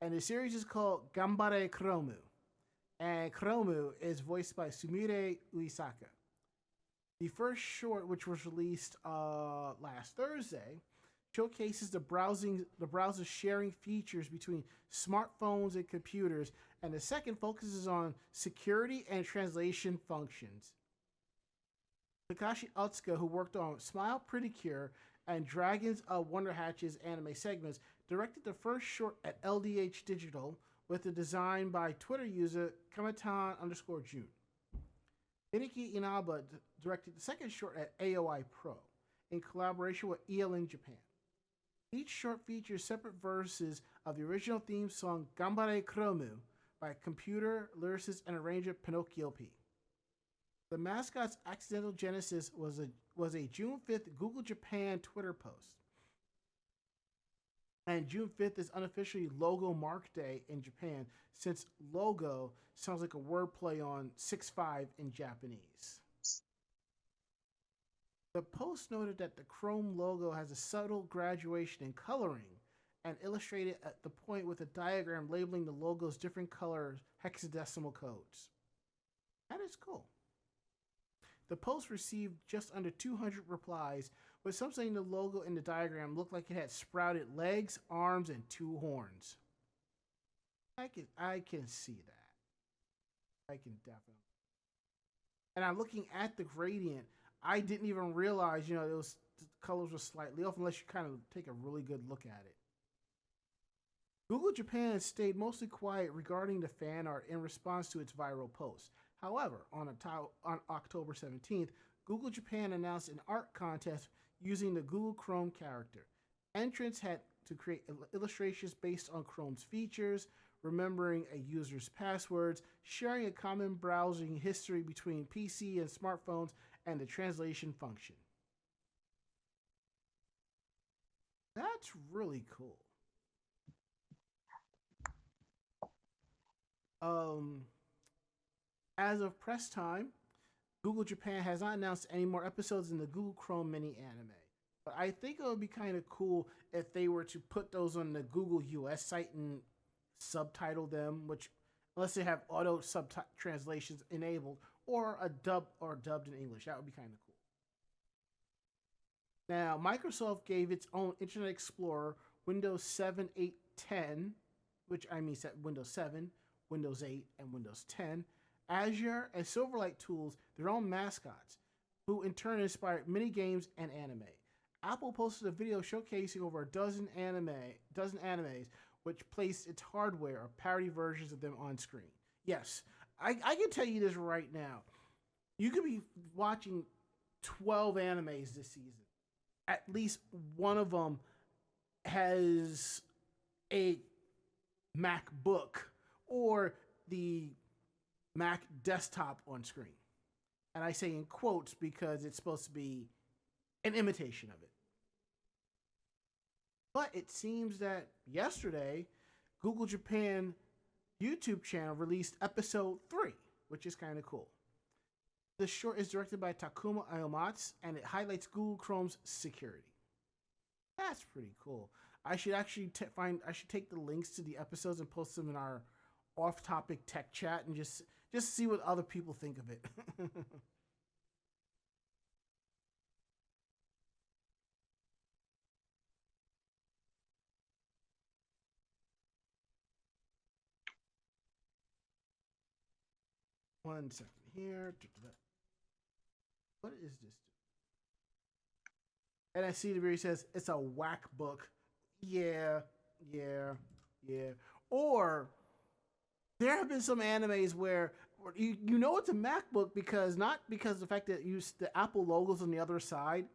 Speaker 2: And the series is called Gambare Chromu. And Chromu is voiced by Sumire Uesaka. The first short, which was released last Thursday, showcases the browser sharing features between smartphones and computers, and the second focuses on security and translation functions. Takashi Otsuka, who worked on Smile Pretty Cure and Dragons of Wonder Hatch's anime segments, directed the first short at LDH Digital with the design by Twitter user Kamatan_June. Hideki Inaba directed the second short at AOI Pro in collaboration with ELN Japan. Each short features separate verses of the original theme song Gambare Chromu by computer lyricist and arranger Pinocchio P. The mascot's accidental genesis was a June 5th Google Japan Twitter post. And June 5th is unofficially Logo Mark Day in Japan, since logo sounds like a wordplay on 6'5" in Japanese. The post noted that the Chrome logo has a subtle graduation in coloring and illustrated at the point with a diagram labeling the logo's different color hexadecimal codes. That is cool. The post received just under 200 replies, with some saying the logo in the diagram looked like it had sprouted legs, arms, and two horns. I can see that. I can definitely. And I'm looking at the gradient. I didn't even realize, those colors were slightly off unless you kind of take a really good look at it. Google Japan stayed mostly quiet regarding the fan art in response to its viral post. However, on October 17th, Google Japan announced an art contest using the Google Chrome character. Entrants had to create illustrations based on Chrome's features, remembering a user's passwords, sharing a common browsing history between PC and smartphones, and the translation function. That's really cool. As of press time, Google Japan has not announced any more episodes in the Google Chrome mini anime. But I think it would be kind of cool if they were to put those on the Google US site and subtitle them, which unless they have auto translations enabled or dubbed in English, that would be kind of cool. Now, Microsoft gave its own Internet Explorer, Windows 7, 8, 10, which I mean Windows 7, Windows 8, and Windows 10, Azure, and Silverlight tools their own mascots, who in turn inspired many games and anime. Apple posted a video showcasing over a dozen animes, which placed its hardware or parody versions of them on screen. Yes, I can tell you this right now. You could be watching 12 animes this season. At least one of them has a MacBook or the Mac desktop on screen. And I say in quotes because it's supposed to be an imitation of it. But it seems that yesterday, Google Japan YouTube channel released episode 3, which is kind of cool. The short is directed by Takuma Ayomatsu, and it highlights Google Chrome's security. That's pretty cool. I should actually take the links to the episodes and post them in our off-topic tech chat and just see what other people think of it. One second here. What is this? And I see the video says it's a whack book. Yeah, yeah, yeah. Or there have been some animes where you know it's a MacBook because not because the fact that the Apple logos on the other side.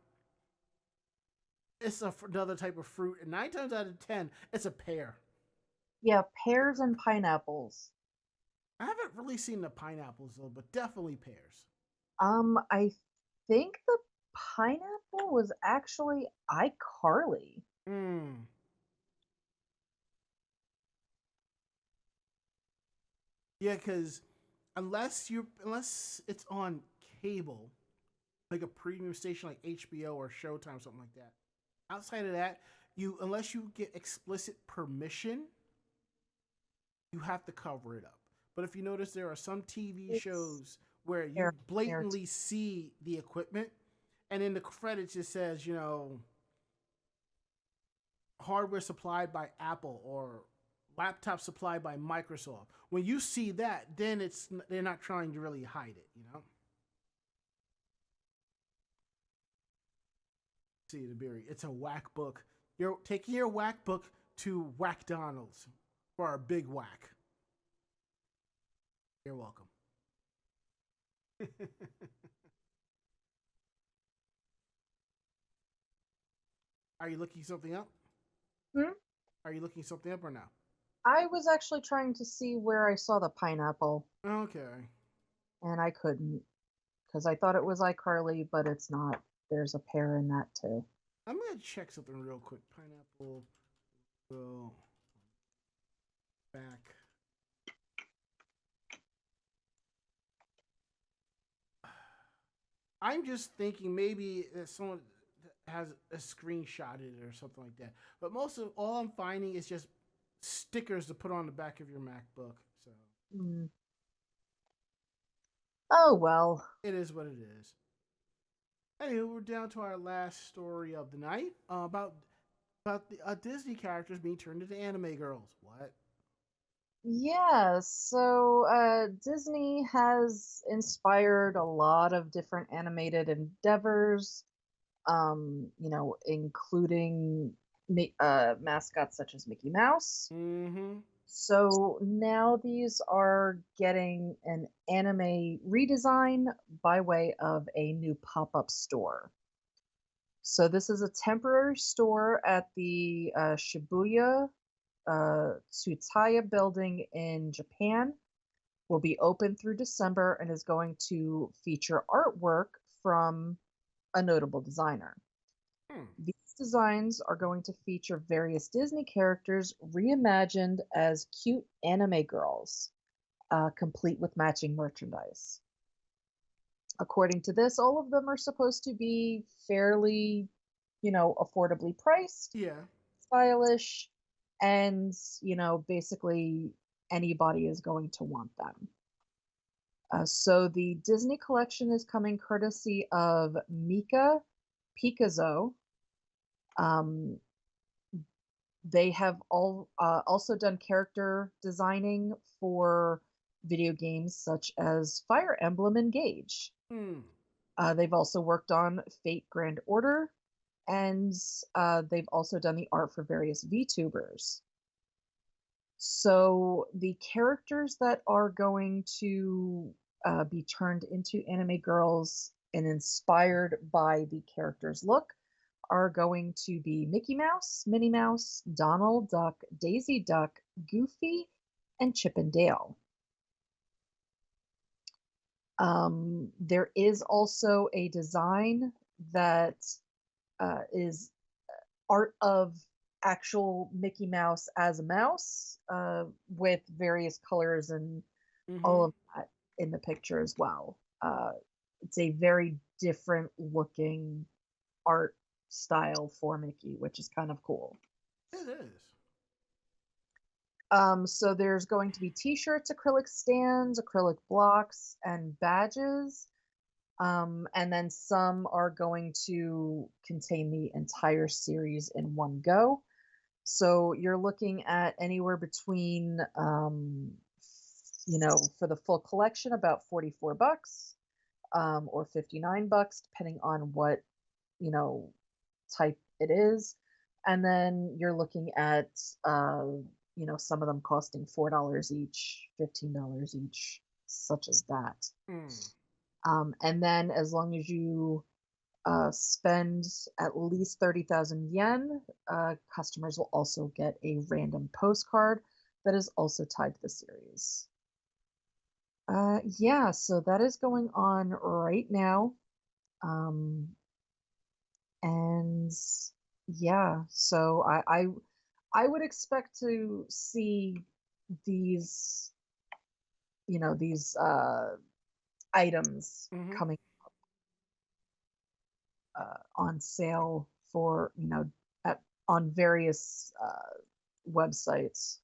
Speaker 2: It's another type of fruit, and 9 times out of 10, it's a pear.
Speaker 3: Yeah, pears and pineapples.
Speaker 2: I haven't really seen the pineapples though, but definitely pears.
Speaker 3: I think the pineapple was actually iCarly.
Speaker 2: Mm. Yeah, because unless it's on cable, like a premium station like HBO or Showtime, something like that. Outside of that, unless you get explicit permission, you have to cover it up. But if you notice, there are some TV shows where you blatantly see the equipment, and in the credits it says, hardware supplied by Apple or laptop supplied by Microsoft. When you see that, then they're not trying to really hide it. See the berry. It's a whack book. You're taking your whack book to Whack Donald's for a big whack. You're welcome. Are you looking something up?
Speaker 3: Hmm?
Speaker 2: Are you looking something up or no?
Speaker 3: I was actually trying to see where I saw the pineapple.
Speaker 2: Okay.
Speaker 3: And I couldn't because I thought it was iCarly, but it's not. There's a pear in that too.
Speaker 2: I'm gonna check something real quick. Pineapple will back. I'm just thinking maybe that someone has a screenshot it or something like that. But most of all I'm finding is just stickers to put on the back of your MacBook. So
Speaker 3: Oh well.
Speaker 2: it is what it is. Anyway, we're down to our last story of the night about the Disney characters being turned into anime girls. What?
Speaker 3: Yeah, so Disney has inspired a lot of different animated endeavors, including mascots such as Mickey Mouse.
Speaker 2: Mm-hmm.
Speaker 3: So now these are getting an anime redesign by way of a new pop-up store. So this is a temporary store at the Shibuya Tsutaya building in Japan. Will be open through December and is going to feature artwork from a notable designer. These designs are going to feature various Disney characters reimagined as cute anime girls, complete with matching merchandise. According to this, all of them are supposed to be fairly, affordably priced,
Speaker 2: Yeah.
Speaker 3: stylish, and, basically anybody is going to want them. So the Disney collection is coming courtesy of Mika Pikazo. They have also done character designing for video games such as Fire Emblem Engage. They've also worked on Fate Grand Order, and they've also done the art for various VTubers. So the characters that are going to be turned into anime girls and inspired by the character's look are going to be Mickey Mouse, Minnie Mouse, Donald Duck, Daisy Duck, Goofy, and Chip and Dale. There is also a design that is art of actual Mickey Mouse as a mouse with various colors and all of that in the picture as well. It's a very different looking art style for Mickey, which is kind of cool.
Speaker 2: It is.
Speaker 3: So there's going to be t-shirts, acrylic stands, acrylic blocks, and badges. And then some are going to contain the entire series in one go. So you're looking at anywhere between, for the full collection, about $44, or $59, depending on what, type it is. And then you're looking at, some of them costing $4 each, $15 each, such as that. And then as long as you spend at least 30,000 yen, customers will also get a random postcard that is also tied to the series. Yeah, so that is going on right now. And yeah, so I would expect to see these, these items coming on sale for, on various websites.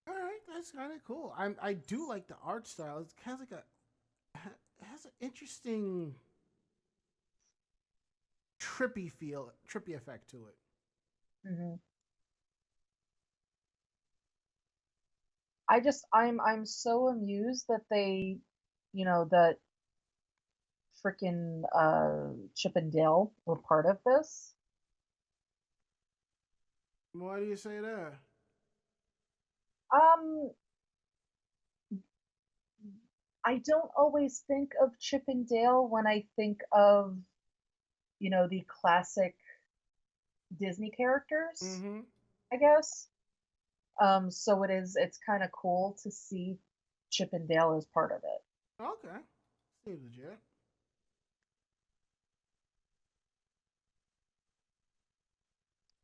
Speaker 2: All right, that's kind of cool. I do like the art style. It's kind of like it has an interesting trippy effect to it.
Speaker 3: Mm-hmm. I'm so amused that they, that freaking Chip and Dale were part of this.
Speaker 2: Why do you say that?
Speaker 3: I don't always think of Chip and Dale when I think of, the classic Disney characters, I guess. So it's kind of cool to see Chip and Dale as part of it.
Speaker 2: Okay. Seems legit.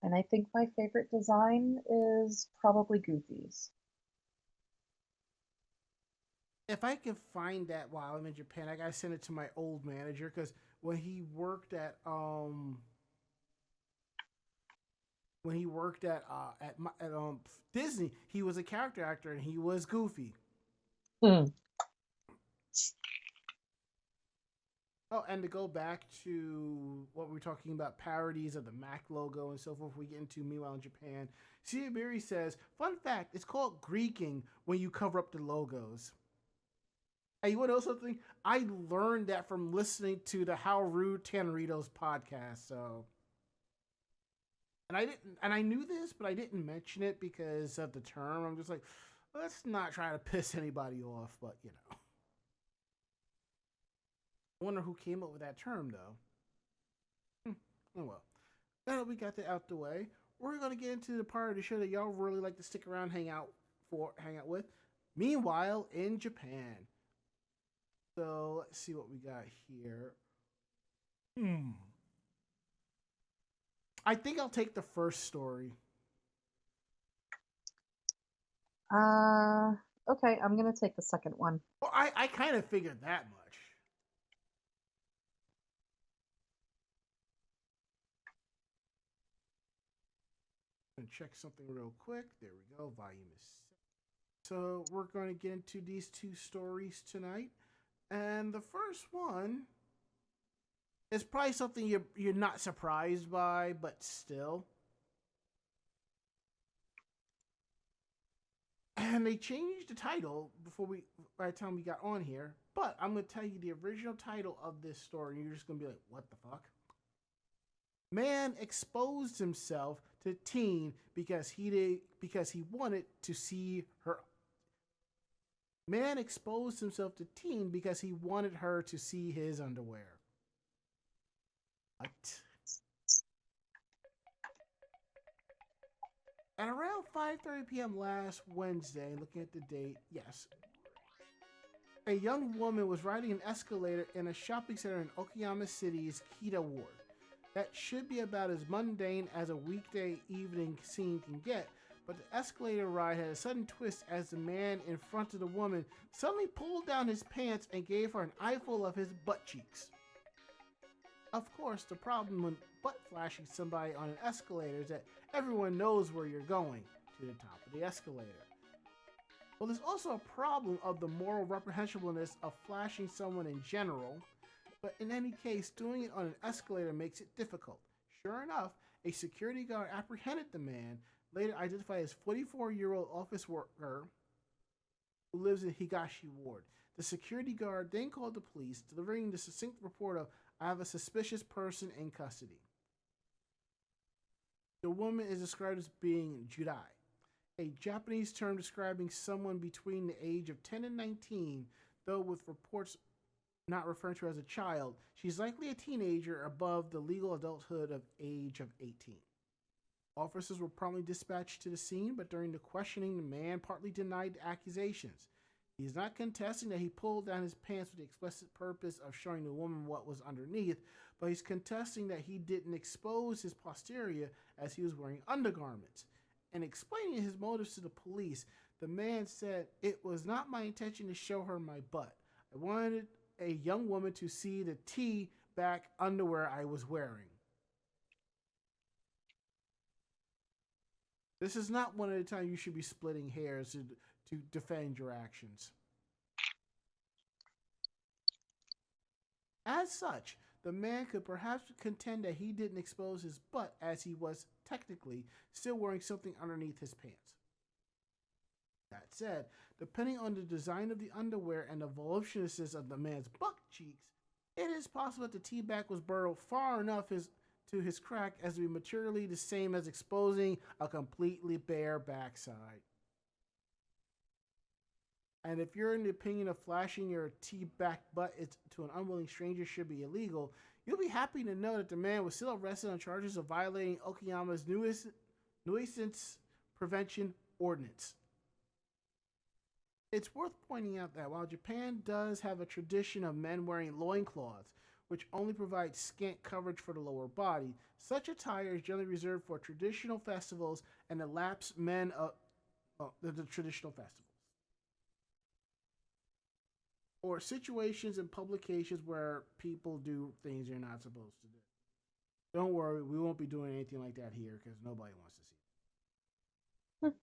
Speaker 3: And I think my favorite design is probably Goofy's.
Speaker 2: If I can find that while I'm in Japan, I gotta send it to my old manager because when he worked at Disney, he was a character actor and he was Goofy. Oh, and to go back to what we were talking about, parodies of the Mac logo and so forth, we get into Meanwhile in Japan. Siamiri says, fun fact, it's called Greeking when you cover up the logos. Hey, you want to know something? I learned that from listening to the How Rude Tanritos podcast, so... And I knew this, but I didn't mention it because of the term. I'm just like, let's not try to piss anybody off, but, I wonder who came up with that term, though. Oh well. Now that we got that out the way, we're gonna get into the part of the show that y'all really like to stick around, hang out with. Meanwhile, in Japan. So let's see what we got here. I think I'll take the first story.
Speaker 3: Okay, I'm gonna take the second one.
Speaker 2: Well, I kind of figured that much. And check something real quick. There we go. Volume is set. So we're going to get into these two stories tonight, and the first one is probably something you're not surprised by, but still. And they changed the title by the time we got on here. But I'm going to tell you the original title of this story, and you're just going to be like, what the fuck? Man exposed himself to teen because he wanted to see her. Man exposed himself to teen because he wanted her to see his underwear. What? At around 5:30 p.m. last Wednesday, looking at the date, yes, a young woman was riding an escalator in a shopping center in Okayama City's Kita Ward. That should be about as mundane as a weekday evening scene can get, but the escalator ride had a sudden twist as the man in front of the woman suddenly pulled down his pants and gave her an eyeful of his butt cheeks. Of course, the problem when butt flashing somebody on an escalator is that everyone knows where you're going, to the top of the escalator. Well, there's also a problem of the moral reprehensibleness of flashing someone in general, but in any case, doing it on an escalator makes it difficult. Sure enough, a security guard apprehended the man, later identified as 44-year-old office worker who lives in Higashi Ward. The security guard then called the police, delivering the succinct report of, "I have a suspicious person in custody." The woman is described as being Judai, a Japanese term describing someone between the age of 10 and 19, though with reports not referring to her as a child. She's likely a teenager above the legal adulthood of age of 18. Officers were promptly dispatched to the scene, but during the questioning, the man partly denied the accusations. He is not contesting that he pulled down his pants with the explicit purpose of showing the woman what was underneath, but he's contesting that he didn't expose his posterior as he was wearing undergarments. And explaining his motives to the police, the man said, "It was not my intention to show her my butt. I wanted a young woman to see the T-back underwear I was wearing." This is not one of the times you should be splitting hairs to defend your actions. As such, the man could perhaps contend that he didn't expose his butt as he was, technically, still wearing something underneath his pants. That said, depending on the design of the underwear and the voluptuousness of the man's butt cheeks, it is possible that the T-back was burrowed far enough to his crack as to be materially the same as exposing a completely bare backside. And if you're in the opinion of flashing your T-back butt to an unwilling stranger should be illegal, you'll be happy to know that the man was still arrested on charges of violating Okayama's nuisance prevention ordinance. It's worth pointing out that while Japan does have a tradition of men wearing loincloths, which only provide scant coverage for the lower body, such attire is generally reserved for traditional festivals and the lapsed men of the traditional festivals, or situations and publications where people do things they're not supposed to do. Don't worry, we won't be doing anything like that here because nobody wants to see it.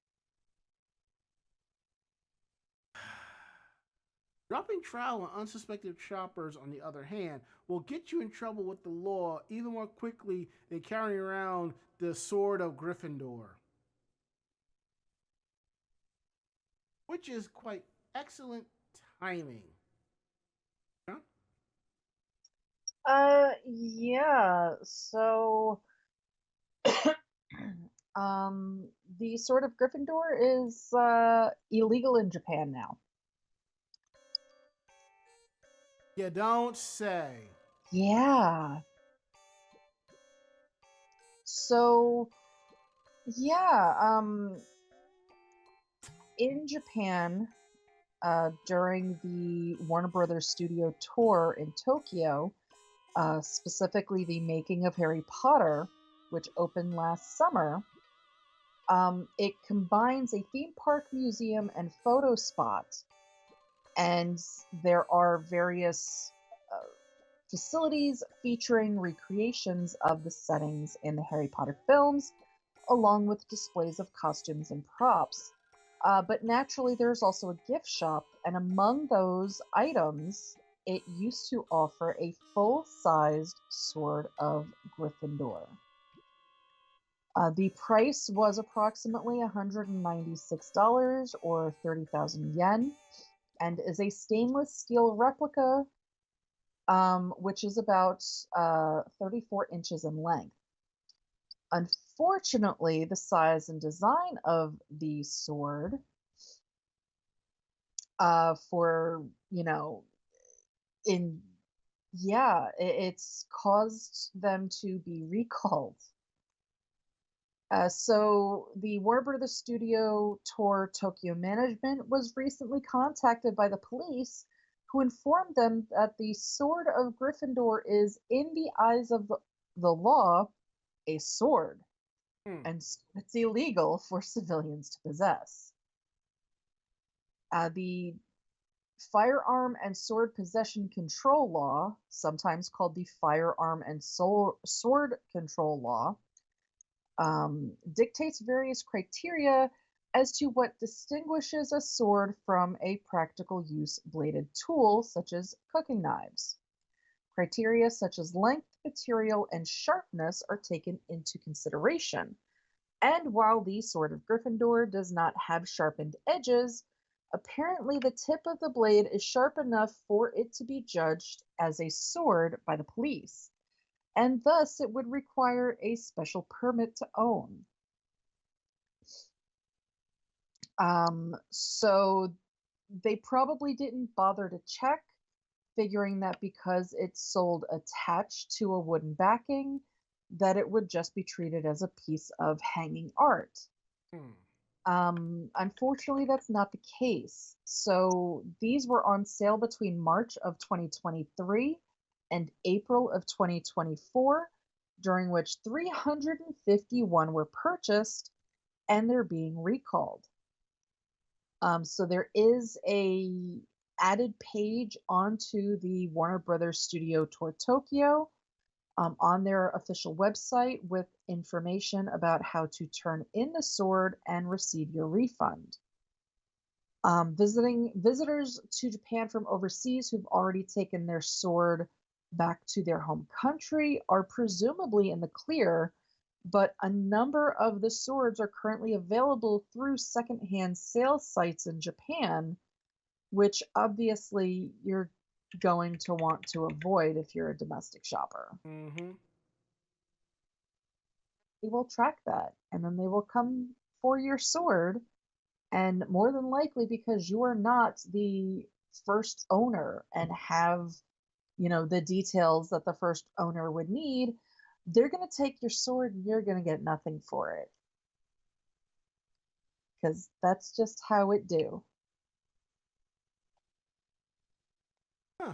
Speaker 2: Dropping trowel on unsuspecting shoppers, on the other hand, will get you in trouble with the law even more quickly than carrying around the Sword of Gryffindor, which is quite excellent timing. Huh?
Speaker 3: Yeah. So, the Sword of Gryffindor is illegal in Japan now.
Speaker 2: You don't say.
Speaker 3: Yeah. So, yeah, in Japan, during the Warner Brothers studio tour in Tokyo, specifically the making of Harry Potter, which opened last summer, it combines a theme park museum and photo spot, and there are various facilities featuring recreations of the settings in the Harry Potter films, along with displays of costumes and props. But naturally, there's also a gift shop, and among those items, it used to offer a full-sized Sword of Gryffindor. The price was approximately $196 or 30,000 yen, and is a stainless steel replica, which is about 34 inches in length. Unfortunately, the size and design of the sword, for, it's caused them to be recalled. So the Warner Brothers Studio Tour Tokyo management was recently contacted by the police, who informed them that the Sword of Gryffindor is, in the eyes of the law, a sword, and it's illegal for civilians to possess. The Firearm and Sword Possession Control Law, sometimes called the Firearm and Sword Control Law, dictates various criteria as to what distinguishes a sword from a practical use bladed tool, such as cooking knives. Criteria such as length, material, and sharpness are taken into consideration. And while the Sword of Gryffindor does not have sharpened edges, apparently the tip of the blade is sharp enough for it to be judged as a sword by the police, and thus it would require a special permit to own. So they probably didn't bother to check, figuring that because it's sold attached to a wooden backing, that it would just be treated as a piece of hanging art. Unfortunately, that's not the case. So these were on sale between March of 2023 and April of 2024, during which 351 were purchased, and they're being recalled. So there is a added page onto the Warner Brothers Studio Tour Tokyo on their official website with information about how to turn in the sword and receive your refund. Visitors to Japan from overseas who've already taken their sword back to their home country are presumably in the clear, but a number of the swords are currently available through secondhand sales sites in Japan, which obviously you're going to want to avoid if you're a domestic shopper.
Speaker 2: Mm-hmm.
Speaker 3: They will track that, and then they will come for your sword, and more than likely, because you are not the first owner and have, the details that the first owner would need, they're going to take your sword and you're going to get nothing for it. Because that's just how it do.
Speaker 2: Huh.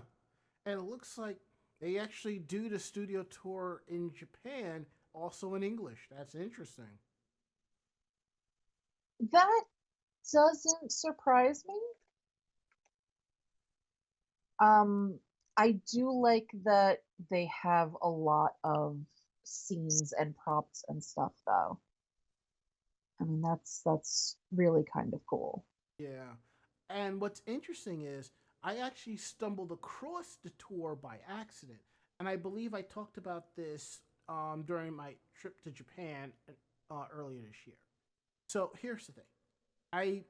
Speaker 2: And it looks like they actually do the studio tour in Japan also in English. That's interesting.
Speaker 3: That doesn't surprise me. I do like that they have a lot of scenes and props and stuff, though. I mean, that's really kind of cool.
Speaker 2: Yeah. And what's interesting is I actually stumbled across the tour by accident. And I believe I talked about this during my trip to Japan earlier this year. So here's the thing. I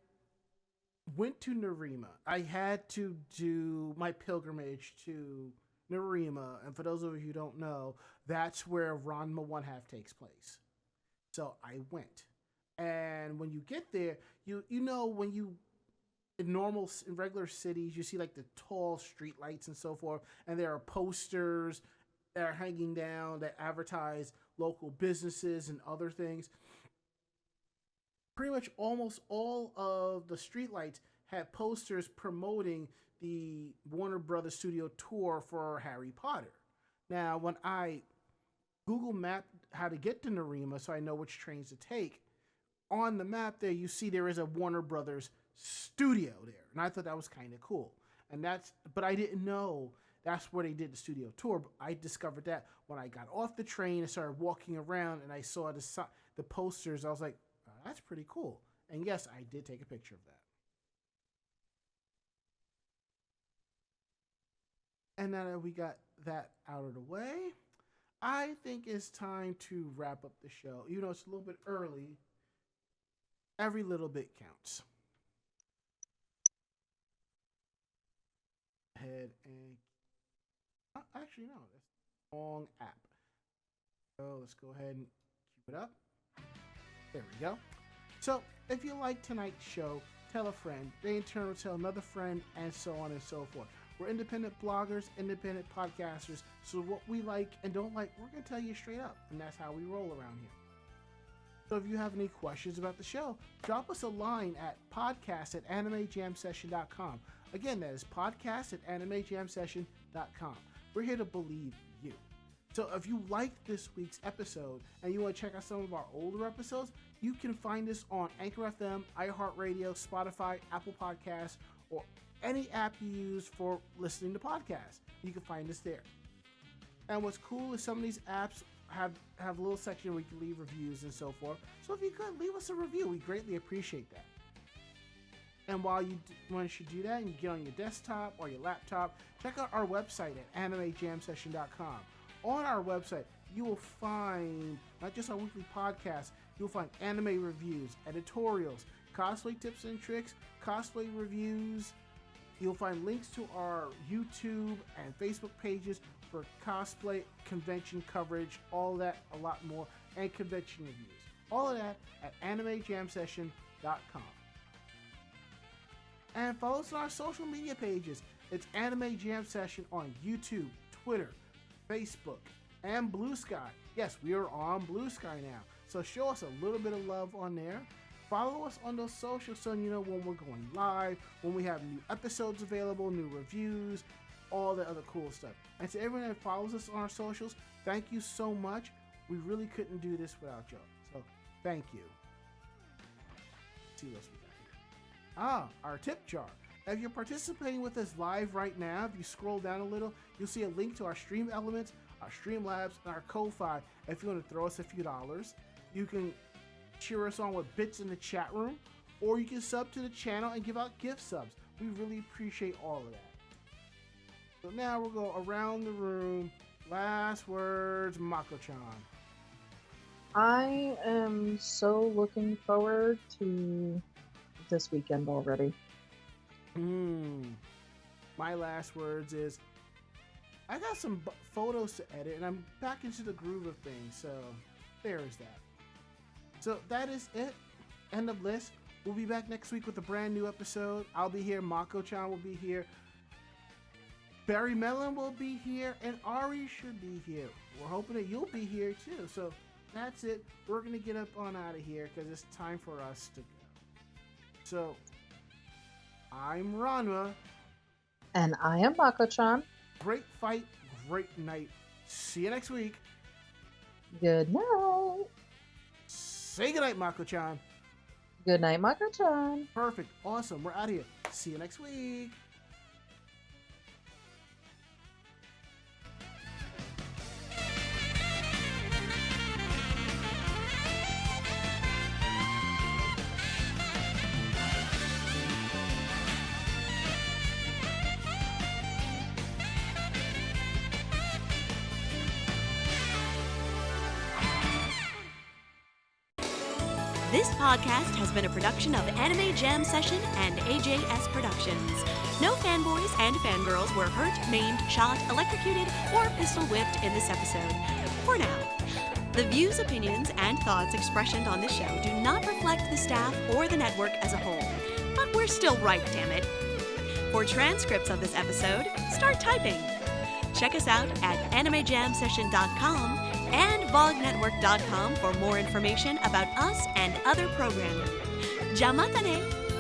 Speaker 2: went to Narima. I had to do my pilgrimage to Narima, and for those of you who don't know, that's where Ranma One Half takes place. So I went, and when you get there, you know when you in regular cities you see like the tall street lights and so forth, and there are posters that are hanging down that advertise local businesses and other things. Pretty much almost all of the streetlights had posters promoting the Warner Brothers Studio tour for Harry Potter. Now, when I Google mapped how to get to Narima so I know which trains to take, on the map there you see there is a Warner Brothers studio there. And I thought that was kind of cool. But I didn't know that's where they did the studio tour. But I discovered that when I got off the train and started walking around and I saw the posters. I was like, oh, that's pretty cool. And yes, I did take a picture of that. And now that we got that out of the way, I think it's time to wrap up the show. Even though it's a little bit early, every little bit counts. Ahead and actually no, that's the wrong app. So let's go ahead and keep it up. There we go. So if you like tonight's show, tell a friend. They in turn will tell another friend, and so on and so forth. We're independent bloggers, independent podcasters. So what we like and don't like, we're gonna tell you straight up, and that's how we roll around here. So if you have any questions about the show, drop us a line at podcast@animejamsession.com. Again, that is podcast@animejamsession.com. We're here to believe you. So if you liked this week's episode and you want to check out some of our older episodes, you can find us on Anchor FM, iHeartRadio, Spotify, Apple Podcasts, or any app you use for listening to podcasts. You can find us there. And what's cool is some of these apps have a little section where you can leave reviews and so forth. So if you could, leave us a review. We greatly appreciate that. And while you do that, and you get on your desktop or your laptop, check out our website at animejamsession.com. On our website, you will find not just our weekly podcast, you'll find anime reviews, editorials, cosplay tips and tricks, cosplay reviews. You'll find links to our YouTube and Facebook pages for cosplay convention coverage, all that, a lot more, and convention reviews. All of that at animejamsession.com. And follow us on our social media pages. It's Anime Jam Session on YouTube, Twitter, Facebook, and Blue Sky. Yes, we are on Blue Sky now. So show us a little bit of love on there. Follow us on those socials so you know when we're going live, when we have new episodes available, new reviews, all the other cool stuff. And to everyone that follows us on our socials, thank you so much. We really couldn't do this without y'all. So thank you. Let's see what else we got here. Our tip jar. If you're participating with us live right now, if you scroll down a little, you'll see a link to our Stream Elements, our Streamlabs, and our Ko-Fi. If you want to throw us a few dollars, you can cheer us on with bits in the chat room, or you can sub to the channel and give out gift subs. We really appreciate all of that. So now we'll go around the room. Last words, Mako-chan.
Speaker 3: I am so looking forward to this weekend already.
Speaker 2: My last words is, I got some photos to edit, and I'm back into the groove of things, so there is that. So that is it. End of list. We'll be back next week with a brand new episode. I'll be here. Mako-chan will be here. Barry Mellon will be here. And Ari should be here. We're hoping that you'll be here too. So that's it. We're going to get up on out of here because it's time for us to go. So I'm Ranma.
Speaker 3: And I am Mako-chan.
Speaker 2: Great fight. Great night. See you next week.
Speaker 3: Good night.
Speaker 2: Say goodnight, Mako-chan.
Speaker 3: Good night, Mako-chan.
Speaker 2: Perfect. Awesome. We're out of here. See you next week.
Speaker 1: This podcast has been a production of Anime Jam Session and AJS Productions. No fanboys and fangirls were hurt, maimed, shot, electrocuted, or pistol whipped in this episode. For now. The views, opinions, and thoughts expressed on this show do not reflect the staff or the network as a whole. But we're still right, damn it. For transcripts of this episode, start typing. Check us out at animejamsession.com and vognetwork.com for more information about us and other programming. Jamatane!